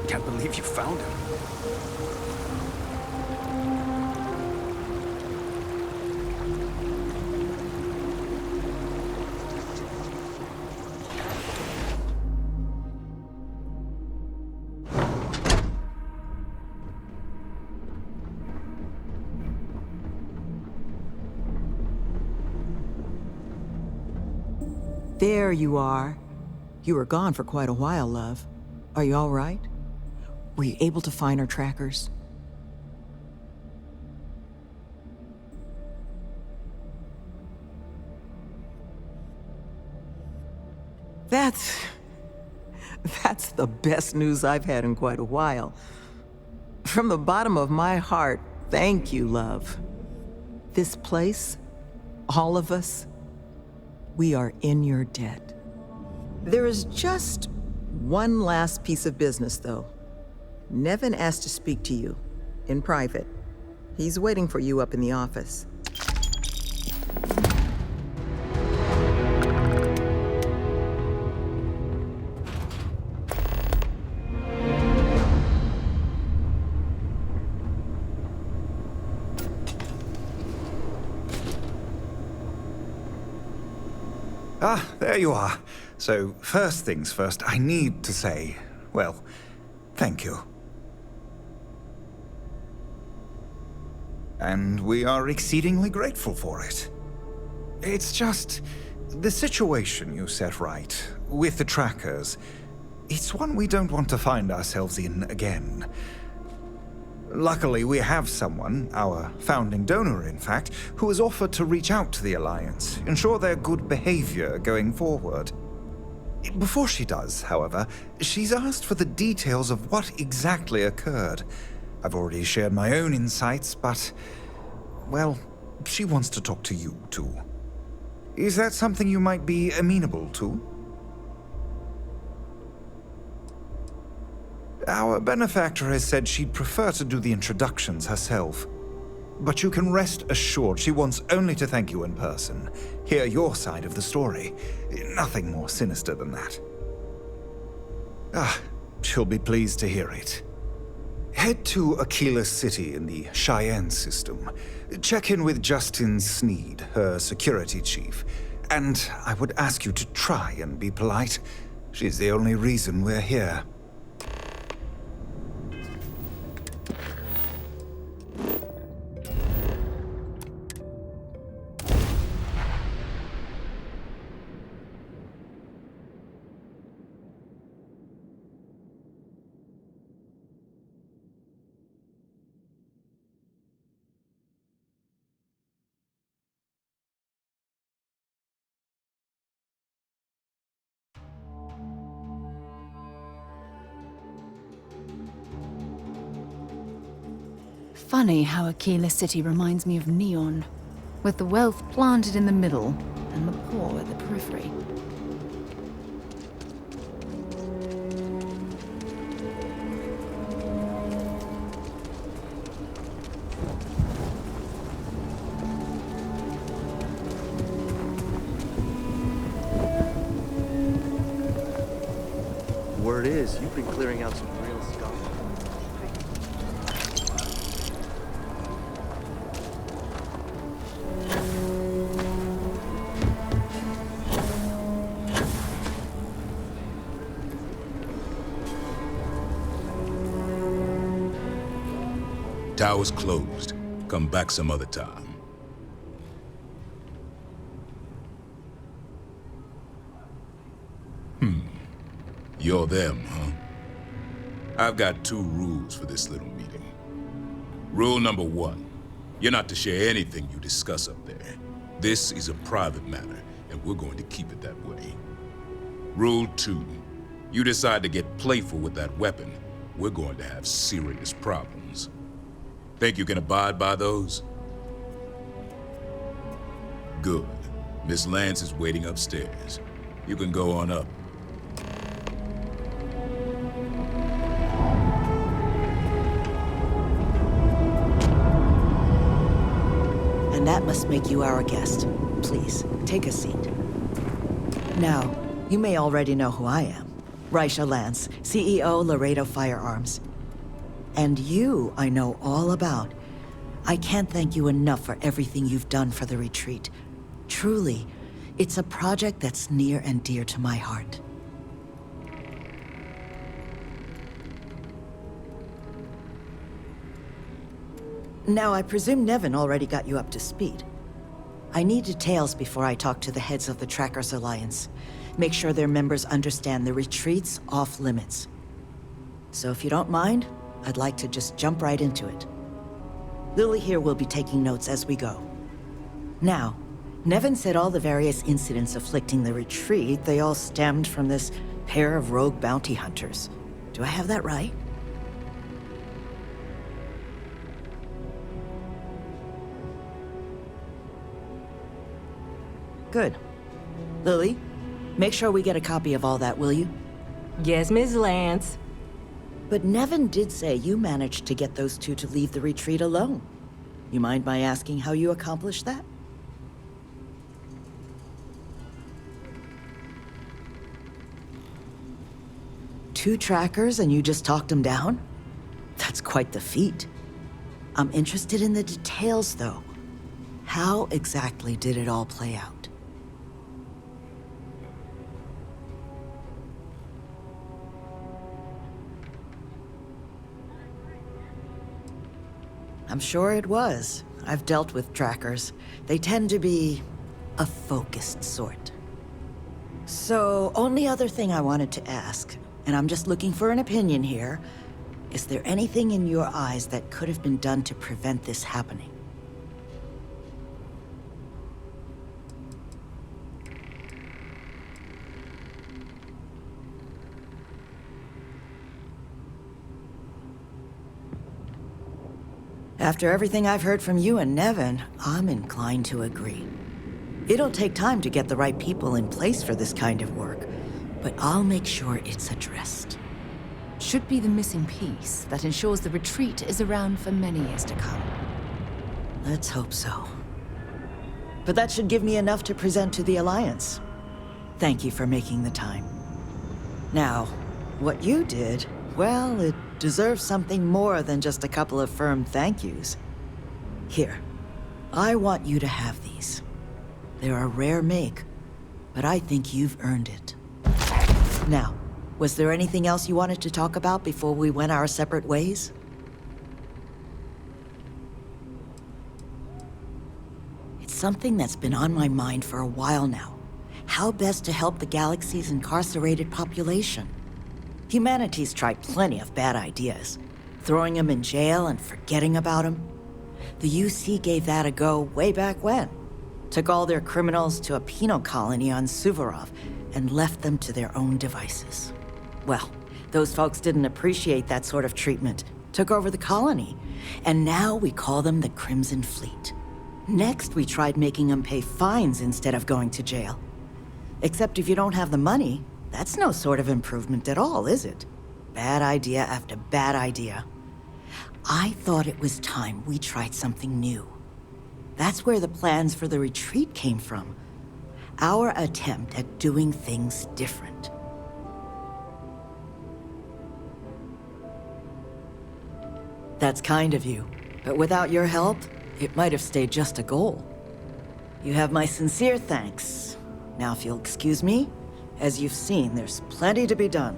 Speaker 15: Can't believe you found him.
Speaker 11: There you are. You were gone for quite a while, love. Are you all right? Were you able to find our trackers? That's the best news I've had in quite a while. From the bottom of my heart, thank you, love. This place, all of us, we are in your debt. There is just one last piece of business, though. Nevin asked to speak to you, in private. He's waiting for you up in the office.
Speaker 16: Ah, there you are. So, first things first, I need to say, well, thank you. And we are exceedingly grateful for it. It's just, the situation you set right, with the trackers, it's one we don't want to find ourselves in again. Luckily, we have someone, our founding donor in fact, who has offered to reach out to the Alliance, ensure their good behavior going forward. Before she does, however, she's asked for the details of what exactly occurred. I've already shared my own insights, but, well, she wants to talk to you too. Is that something you might be amenable to? Our benefactor has said she'd prefer to do the introductions herself. But you can rest assured she wants only to thank you in person, hear your side of the story. Nothing more sinister than that. Ah, she'll be pleased to hear it. Head to Aquila City in the Cheyenne system. Check in with Justin Sneed, her security chief. And I would ask you to try and be polite. She's the only reason we're here.
Speaker 5: Funny how Aquila City reminds me of Neon, with the wealth planted in the middle and the poor at the periphery.
Speaker 2: Word is, you've been clearing out some real stuff.
Speaker 18: Tower's closed. Come back some other time. You're them, huh? I've got 2 rules for this little meeting. Rule number 1, you're not to share anything you discuss up there. This is a private matter, and we're going to keep it that way. Rule 2, you decide to get playful with that weapon, we're going to have serious problems. Think you can abide by those? Good. Miss Lance is waiting upstairs. You can go on up.
Speaker 11: And that must make you our guest. Please, take a seat. Now, you may already know who I am.
Speaker 19: Raisha Lance, CEO Laredo Firearms. And you, I know all about. I can't thank you enough for everything you've done for the retreat. Truly, it's a project that's near and dear to my heart. Now, I presume Nevin already got you up to speed. I need details before I talk to the heads of the Trackers Alliance. Make sure their members understand the retreat's off limits. So if you don't mind, I'd like to just jump right into it. Lily here will be taking notes as we go. Now, Nevin said all the various incidents afflicting the retreat, they all stemmed from this pair of rogue bounty hunters. Do I have that right? Good. Lily, make sure we get a copy of all that, will you?
Speaker 20: Yes, Ms. Lance.
Speaker 19: But Nevin did say you managed to get those two to leave the retreat alone. You mind my asking how you accomplished that? Two trackers and you just talked them down? That's quite the feat. I'm interested in the details, though. How exactly did it all play out? I'm sure it was. I've dealt with trackers. They tend to be a focused sort. So, only other thing I wanted to ask, and I'm just looking for an opinion here, is there anything in your eyes that could have been done to prevent this happening? After everything I've heard from you and Nevin, I'm inclined to agree. It'll take time to get the right people in place for this kind of work, but I'll make sure it's addressed.
Speaker 5: Should be the missing piece that ensures the retreat is around for many years to come.
Speaker 19: Let's hope so. But that should give me enough to present to the Alliance. Thank you for making the time. Now, what you did, well, it deserves something more than just a couple of firm thank yous. Here, I want you to have these. They're a rare make, but I think you've earned it. Now, was there anything else you wanted to talk about before we went our separate ways? It's something that's been on my mind for a while now. How best to help the galaxy's incarcerated population? Humanity's tried plenty of bad ideas. Throwing them in jail and forgetting about them. The UC gave that a go way back when. Took all their criminals to a penal colony on Suvorov and left them to their own devices. Well, those folks didn't appreciate that sort of treatment. Took over the colony. And now we call them the Crimson Fleet. Next, we tried making them pay fines instead of going to jail. Except if you don't have the money, that's no sort of improvement at all, is it? Bad idea after bad idea. I thought it was time we tried something new. That's where the plans for the retreat came from. Our attempt at doing things different. That's kind of you, but without your help, it might have stayed just a goal. You have my sincere thanks. Now, if you'll excuse me, as you've seen, there's plenty to be done.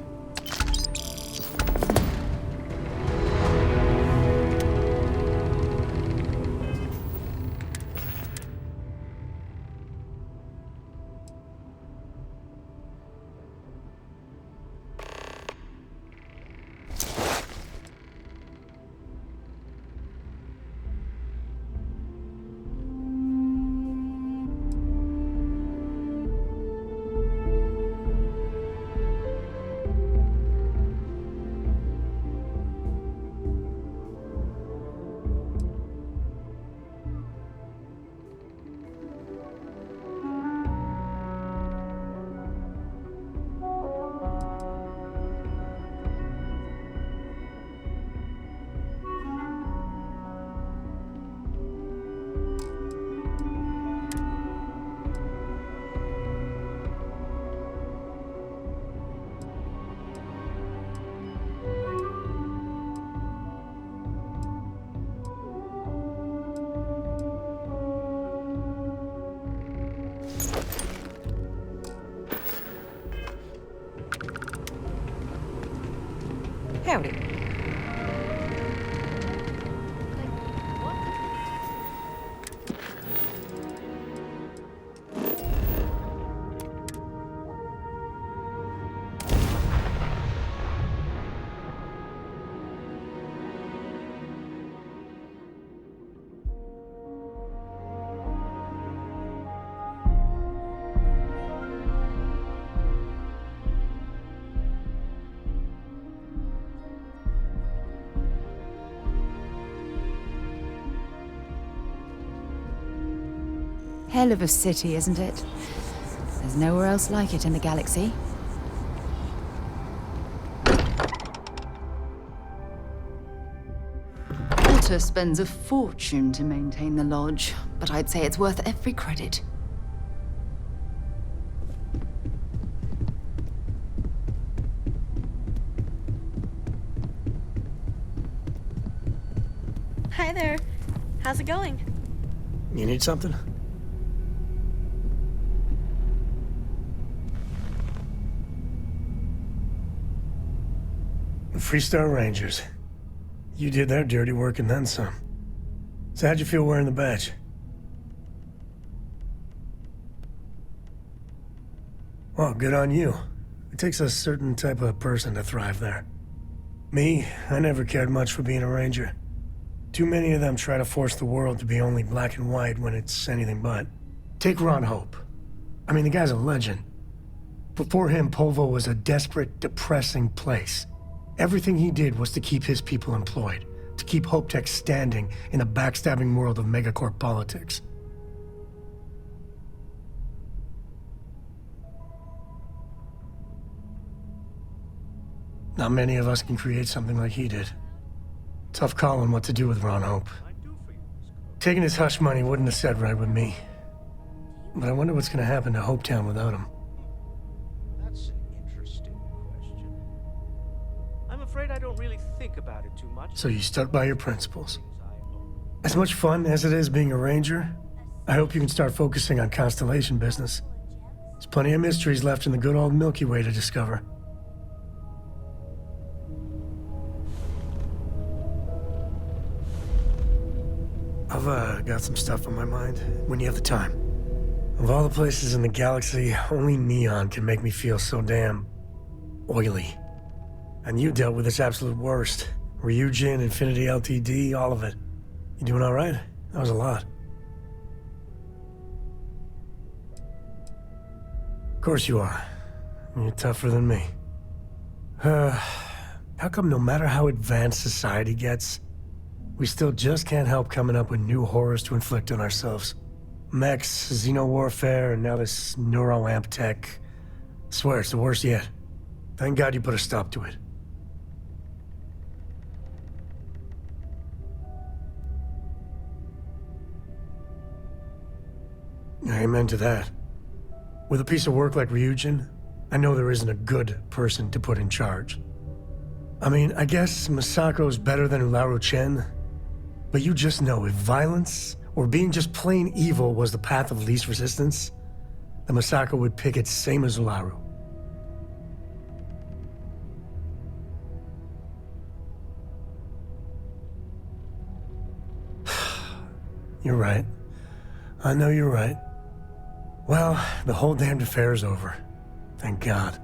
Speaker 14: Howdy.
Speaker 5: Hell of a city, isn't it? There's nowhere else like it in the galaxy. Walter spends a fortune to maintain the lodge, but I'd say it's worth every credit.
Speaker 21: Hi there. How's it going?
Speaker 22: You need something? Freestar Rangers. You did their dirty work and then some. So how'd you feel wearing the badge? Well, good on you. It takes a certain type of person to thrive there. Me, I never cared much for being a ranger. Too many of them try to force the world to be only black and white when it's anything but. Take Ron Hope. I mean, the guy's a legend. Before him, Polvo was a desperate, depressing place. Everything he did was to keep his people employed, to keep HopeTech standing in the backstabbing world of megacorp politics. Not many of us can create something like he did. Tough calling what to do with Ron Hope. Taking his hush money wouldn't have set right with me. But I wonder what's gonna happen to Hopetown without him.
Speaker 23: That's an interesting question. I'm afraid I don't really think about it too much.
Speaker 22: So you stuck by your principles. As much fun as it is being a ranger, I hope you can start focusing on Constellation business. There's plenty of mysteries left in the good old Milky Way to discover. I've got some stuff on my mind when you have the time. Of all the places in the galaxy, only Neon can make me feel so damn oily. And you dealt with its absolute worst. Ryujin, Infinity LTD, all of it. You doing all right? That was a lot. Of course you are. You're tougher than me. How come no matter how advanced society gets, we still just can't help coming up with new horrors to inflict on ourselves? Mechs, xeno-warfare, and now this neuro-amp tech. Swear, it's the worst yet. Thank God you put a stop to it. Amen to that. With a piece of work like Ryujin, I know there isn't a good person to put in charge. I mean, I guess Masako's better than Ularu Chen, but you just know if violence or being just plain evil was the path of least resistance, then Masako would pick it same as Ularu. You're right. I know you're right. Well, the whole damned affair is over. Thank God.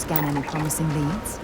Speaker 5: scan any promising leads?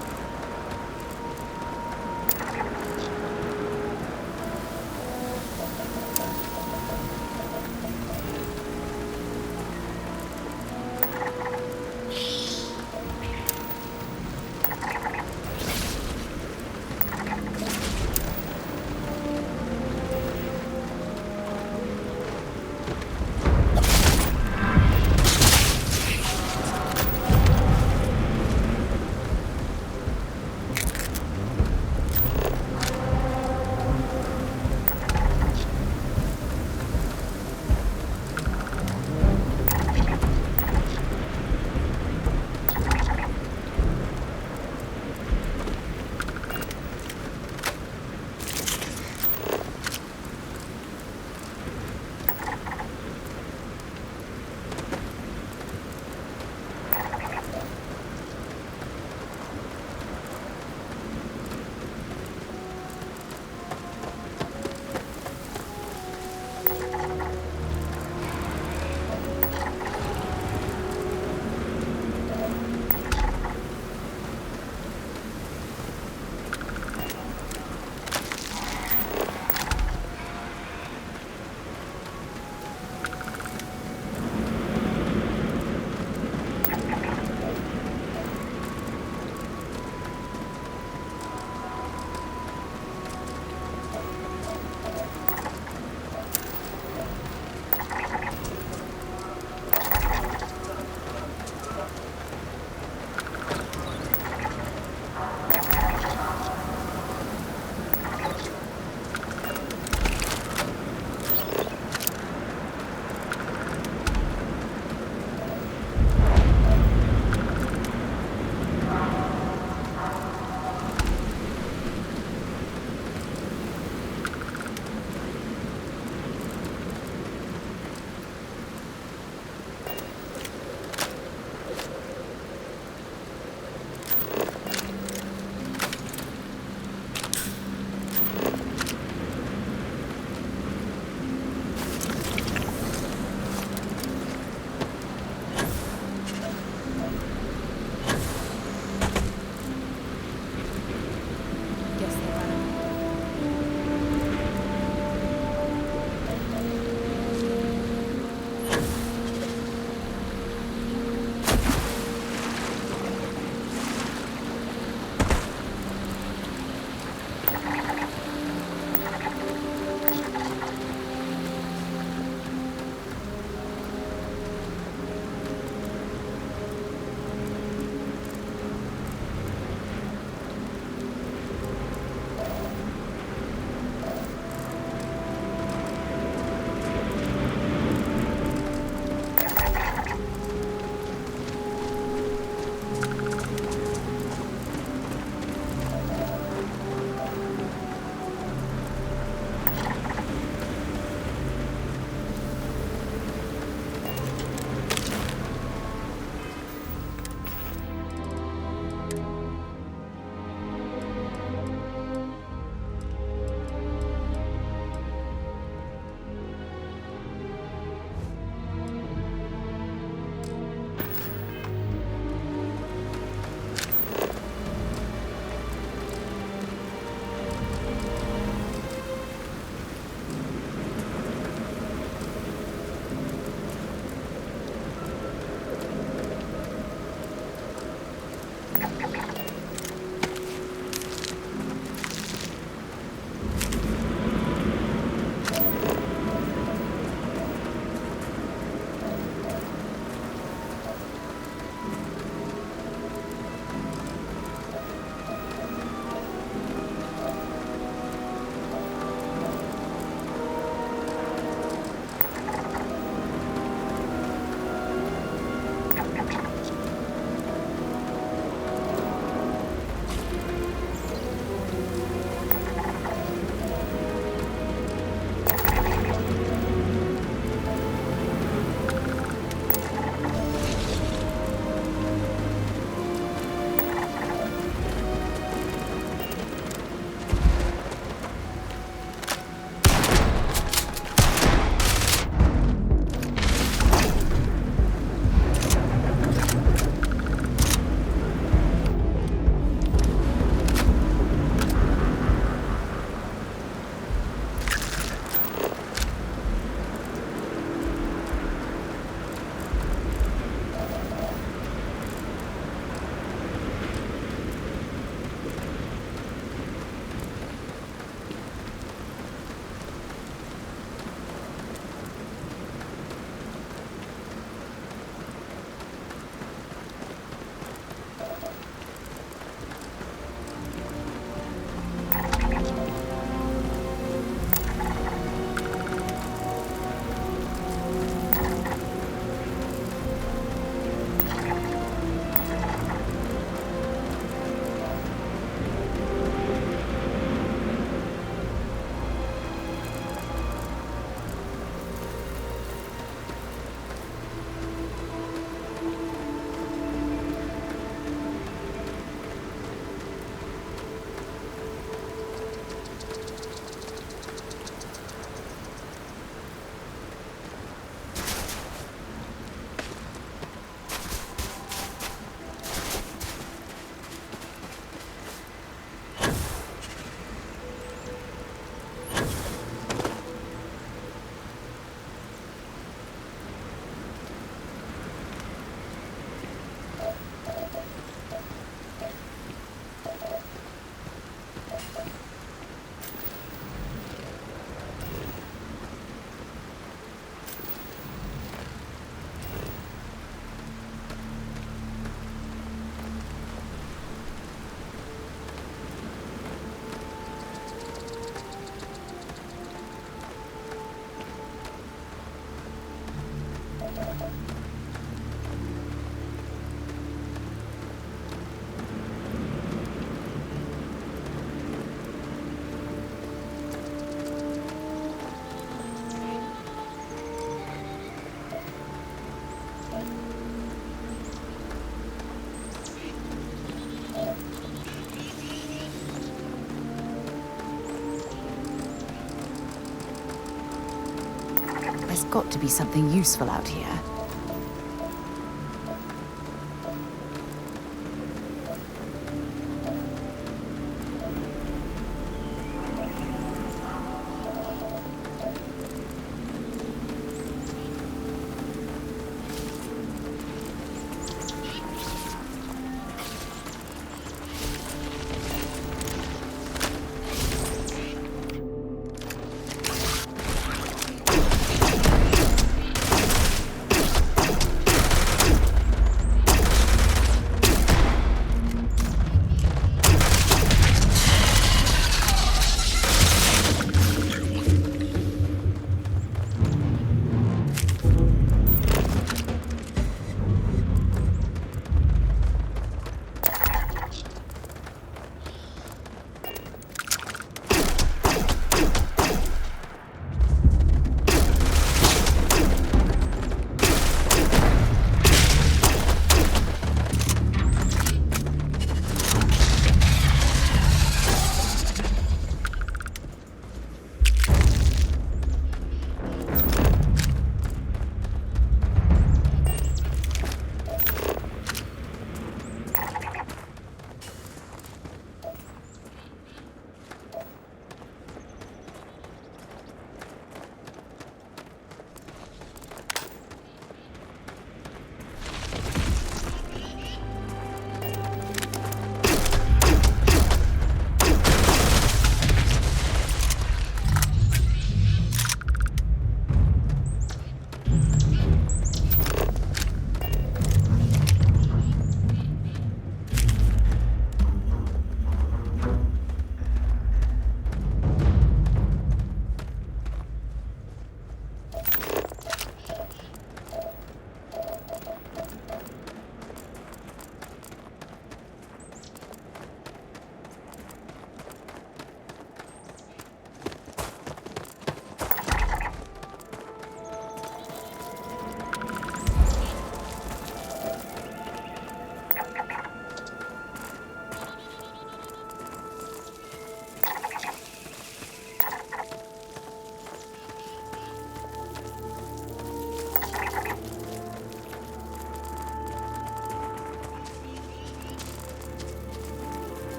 Speaker 5: There's got to be something useful out here.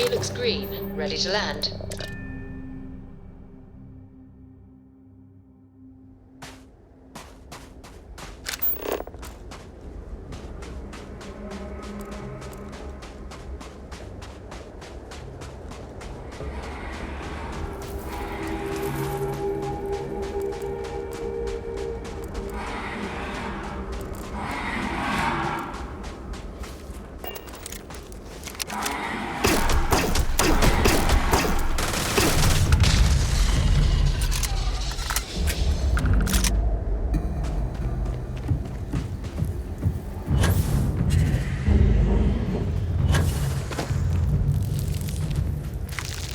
Speaker 8: Helix green, ready to land.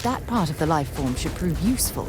Speaker 5: That part of the life form should prove useful.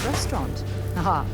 Speaker 5: Restaurant. Aha.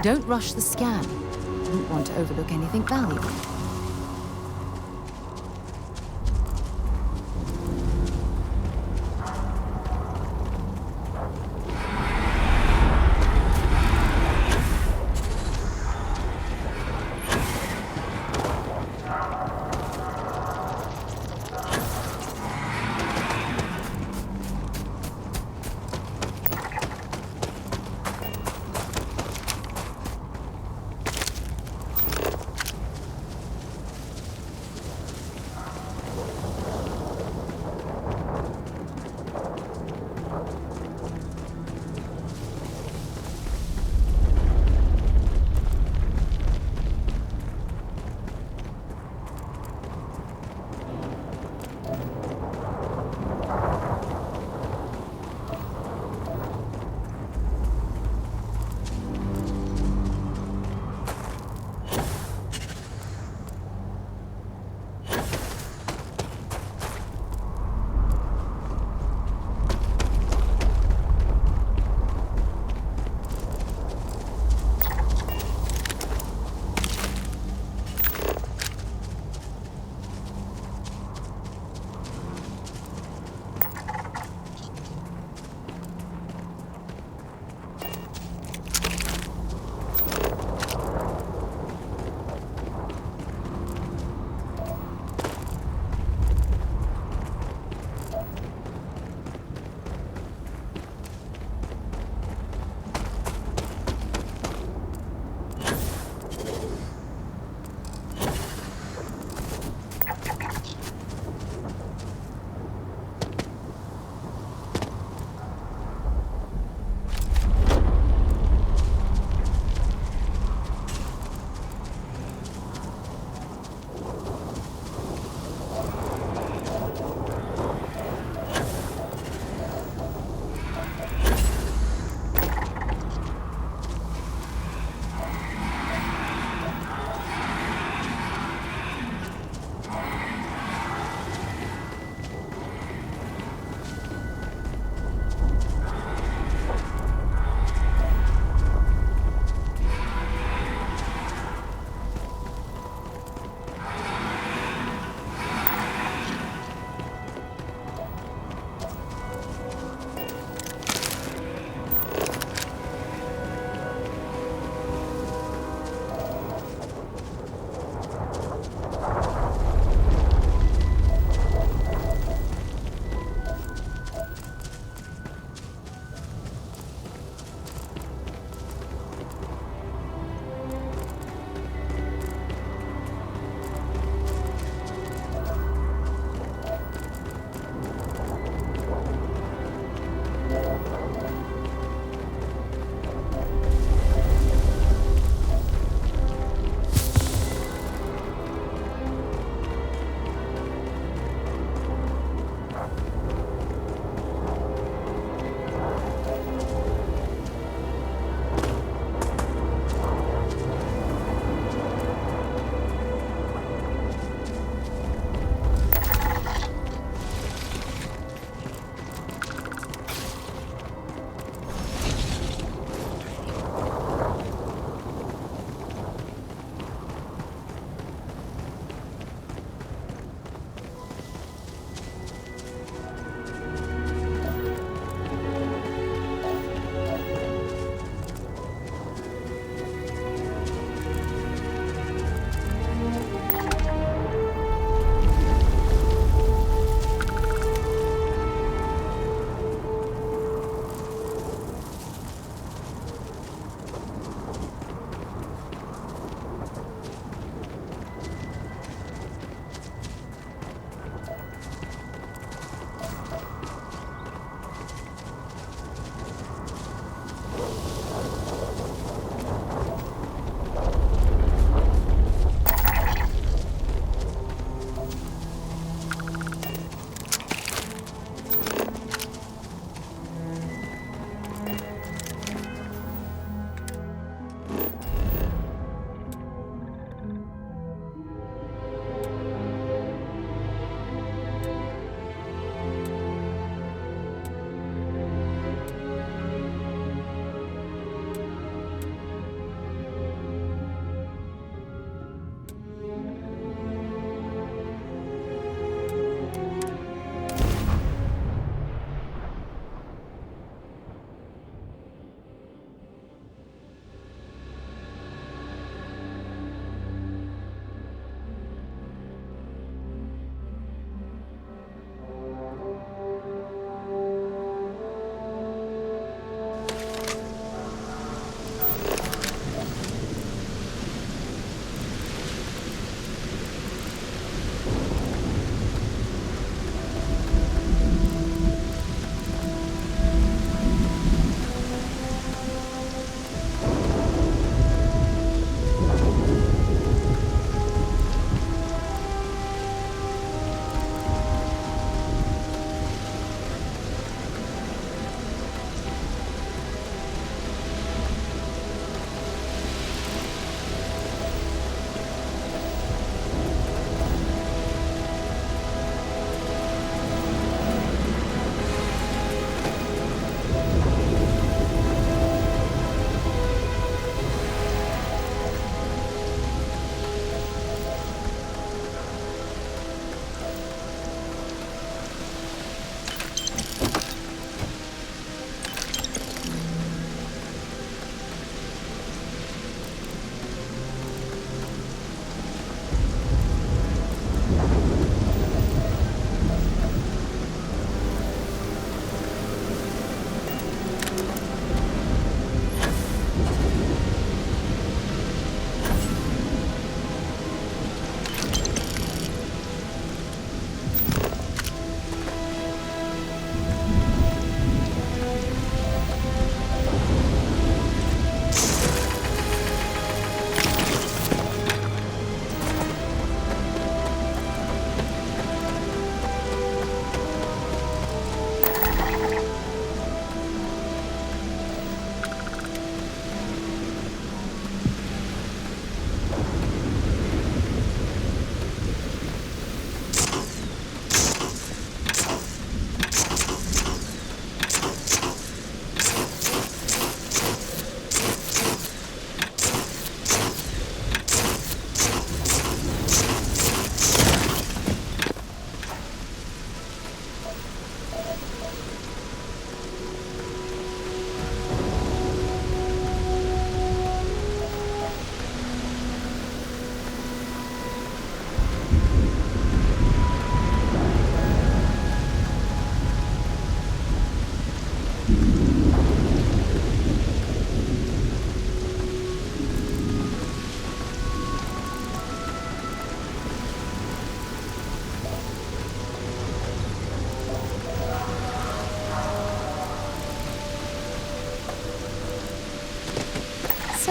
Speaker 5: Don't rush the scan. Wouldn't want to overlook anything valuable.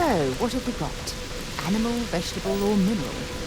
Speaker 3: So, what have we got? Animal, vegetable, or mineral?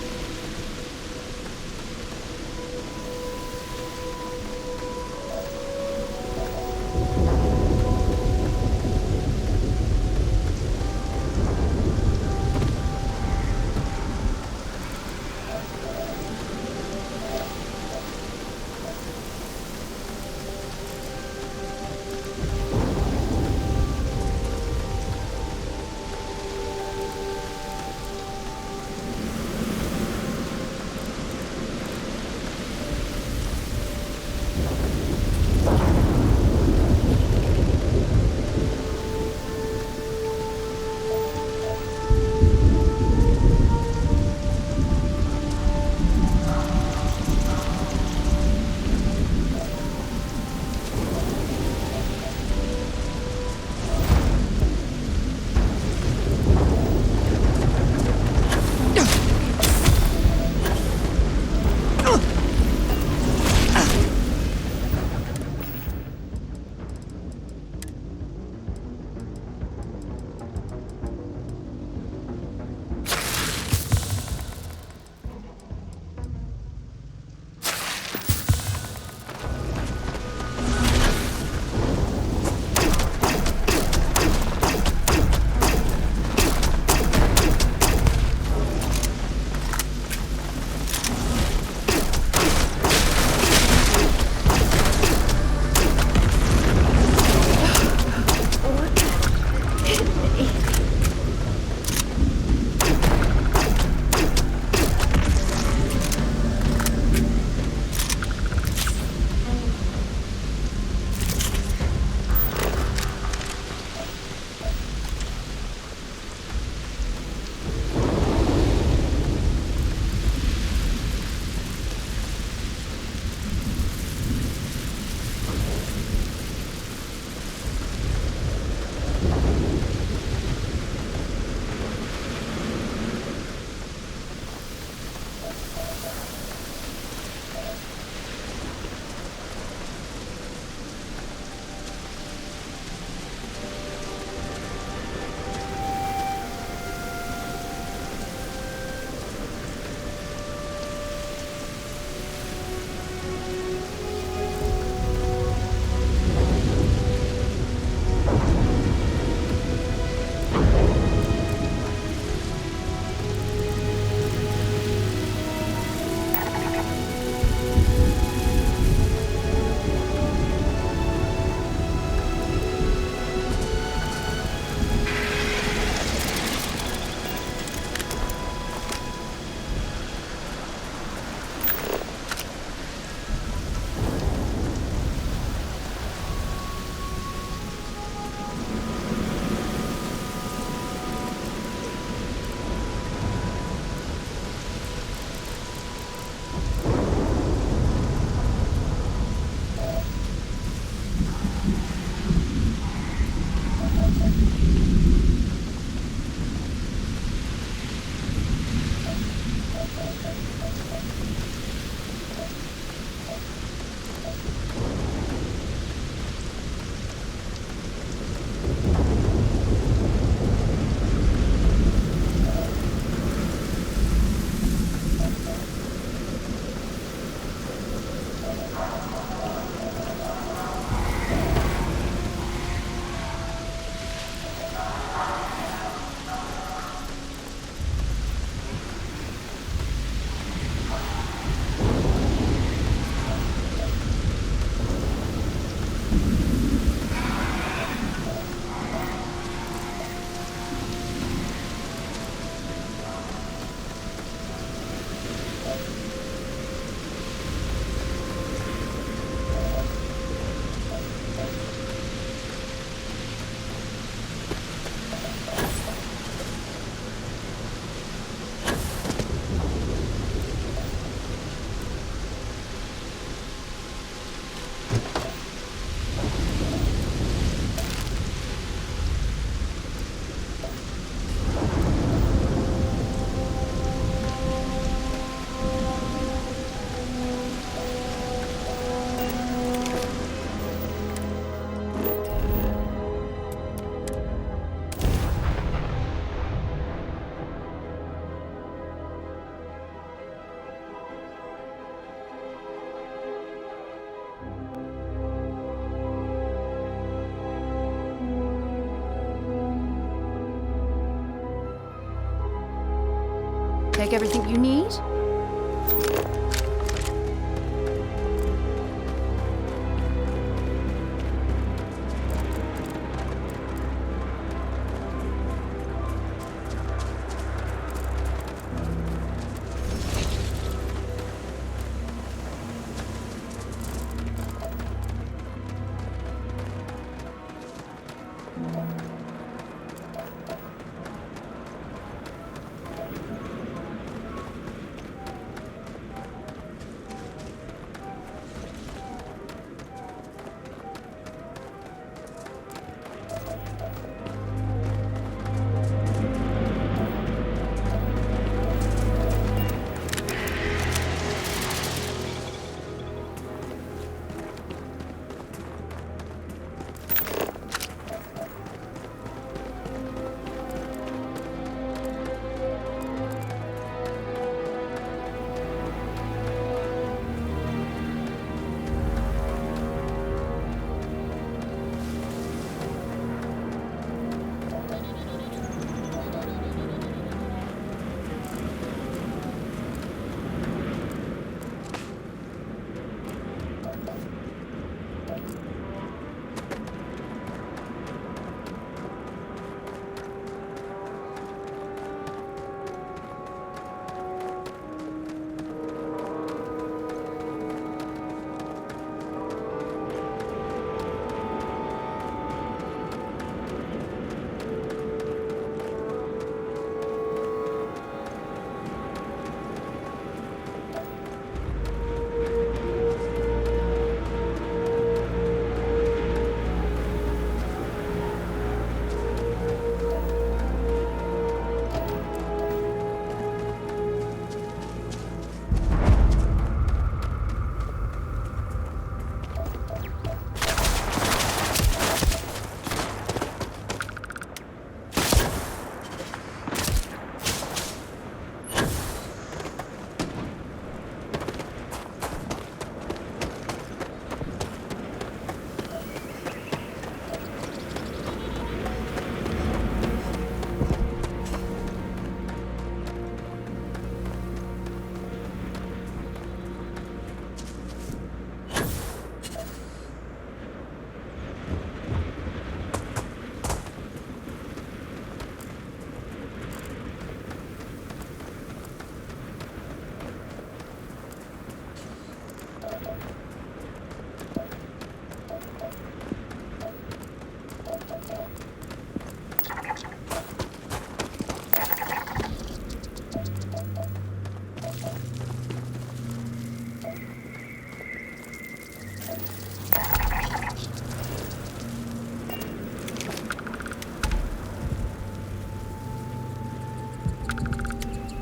Speaker 5: Take everything you need?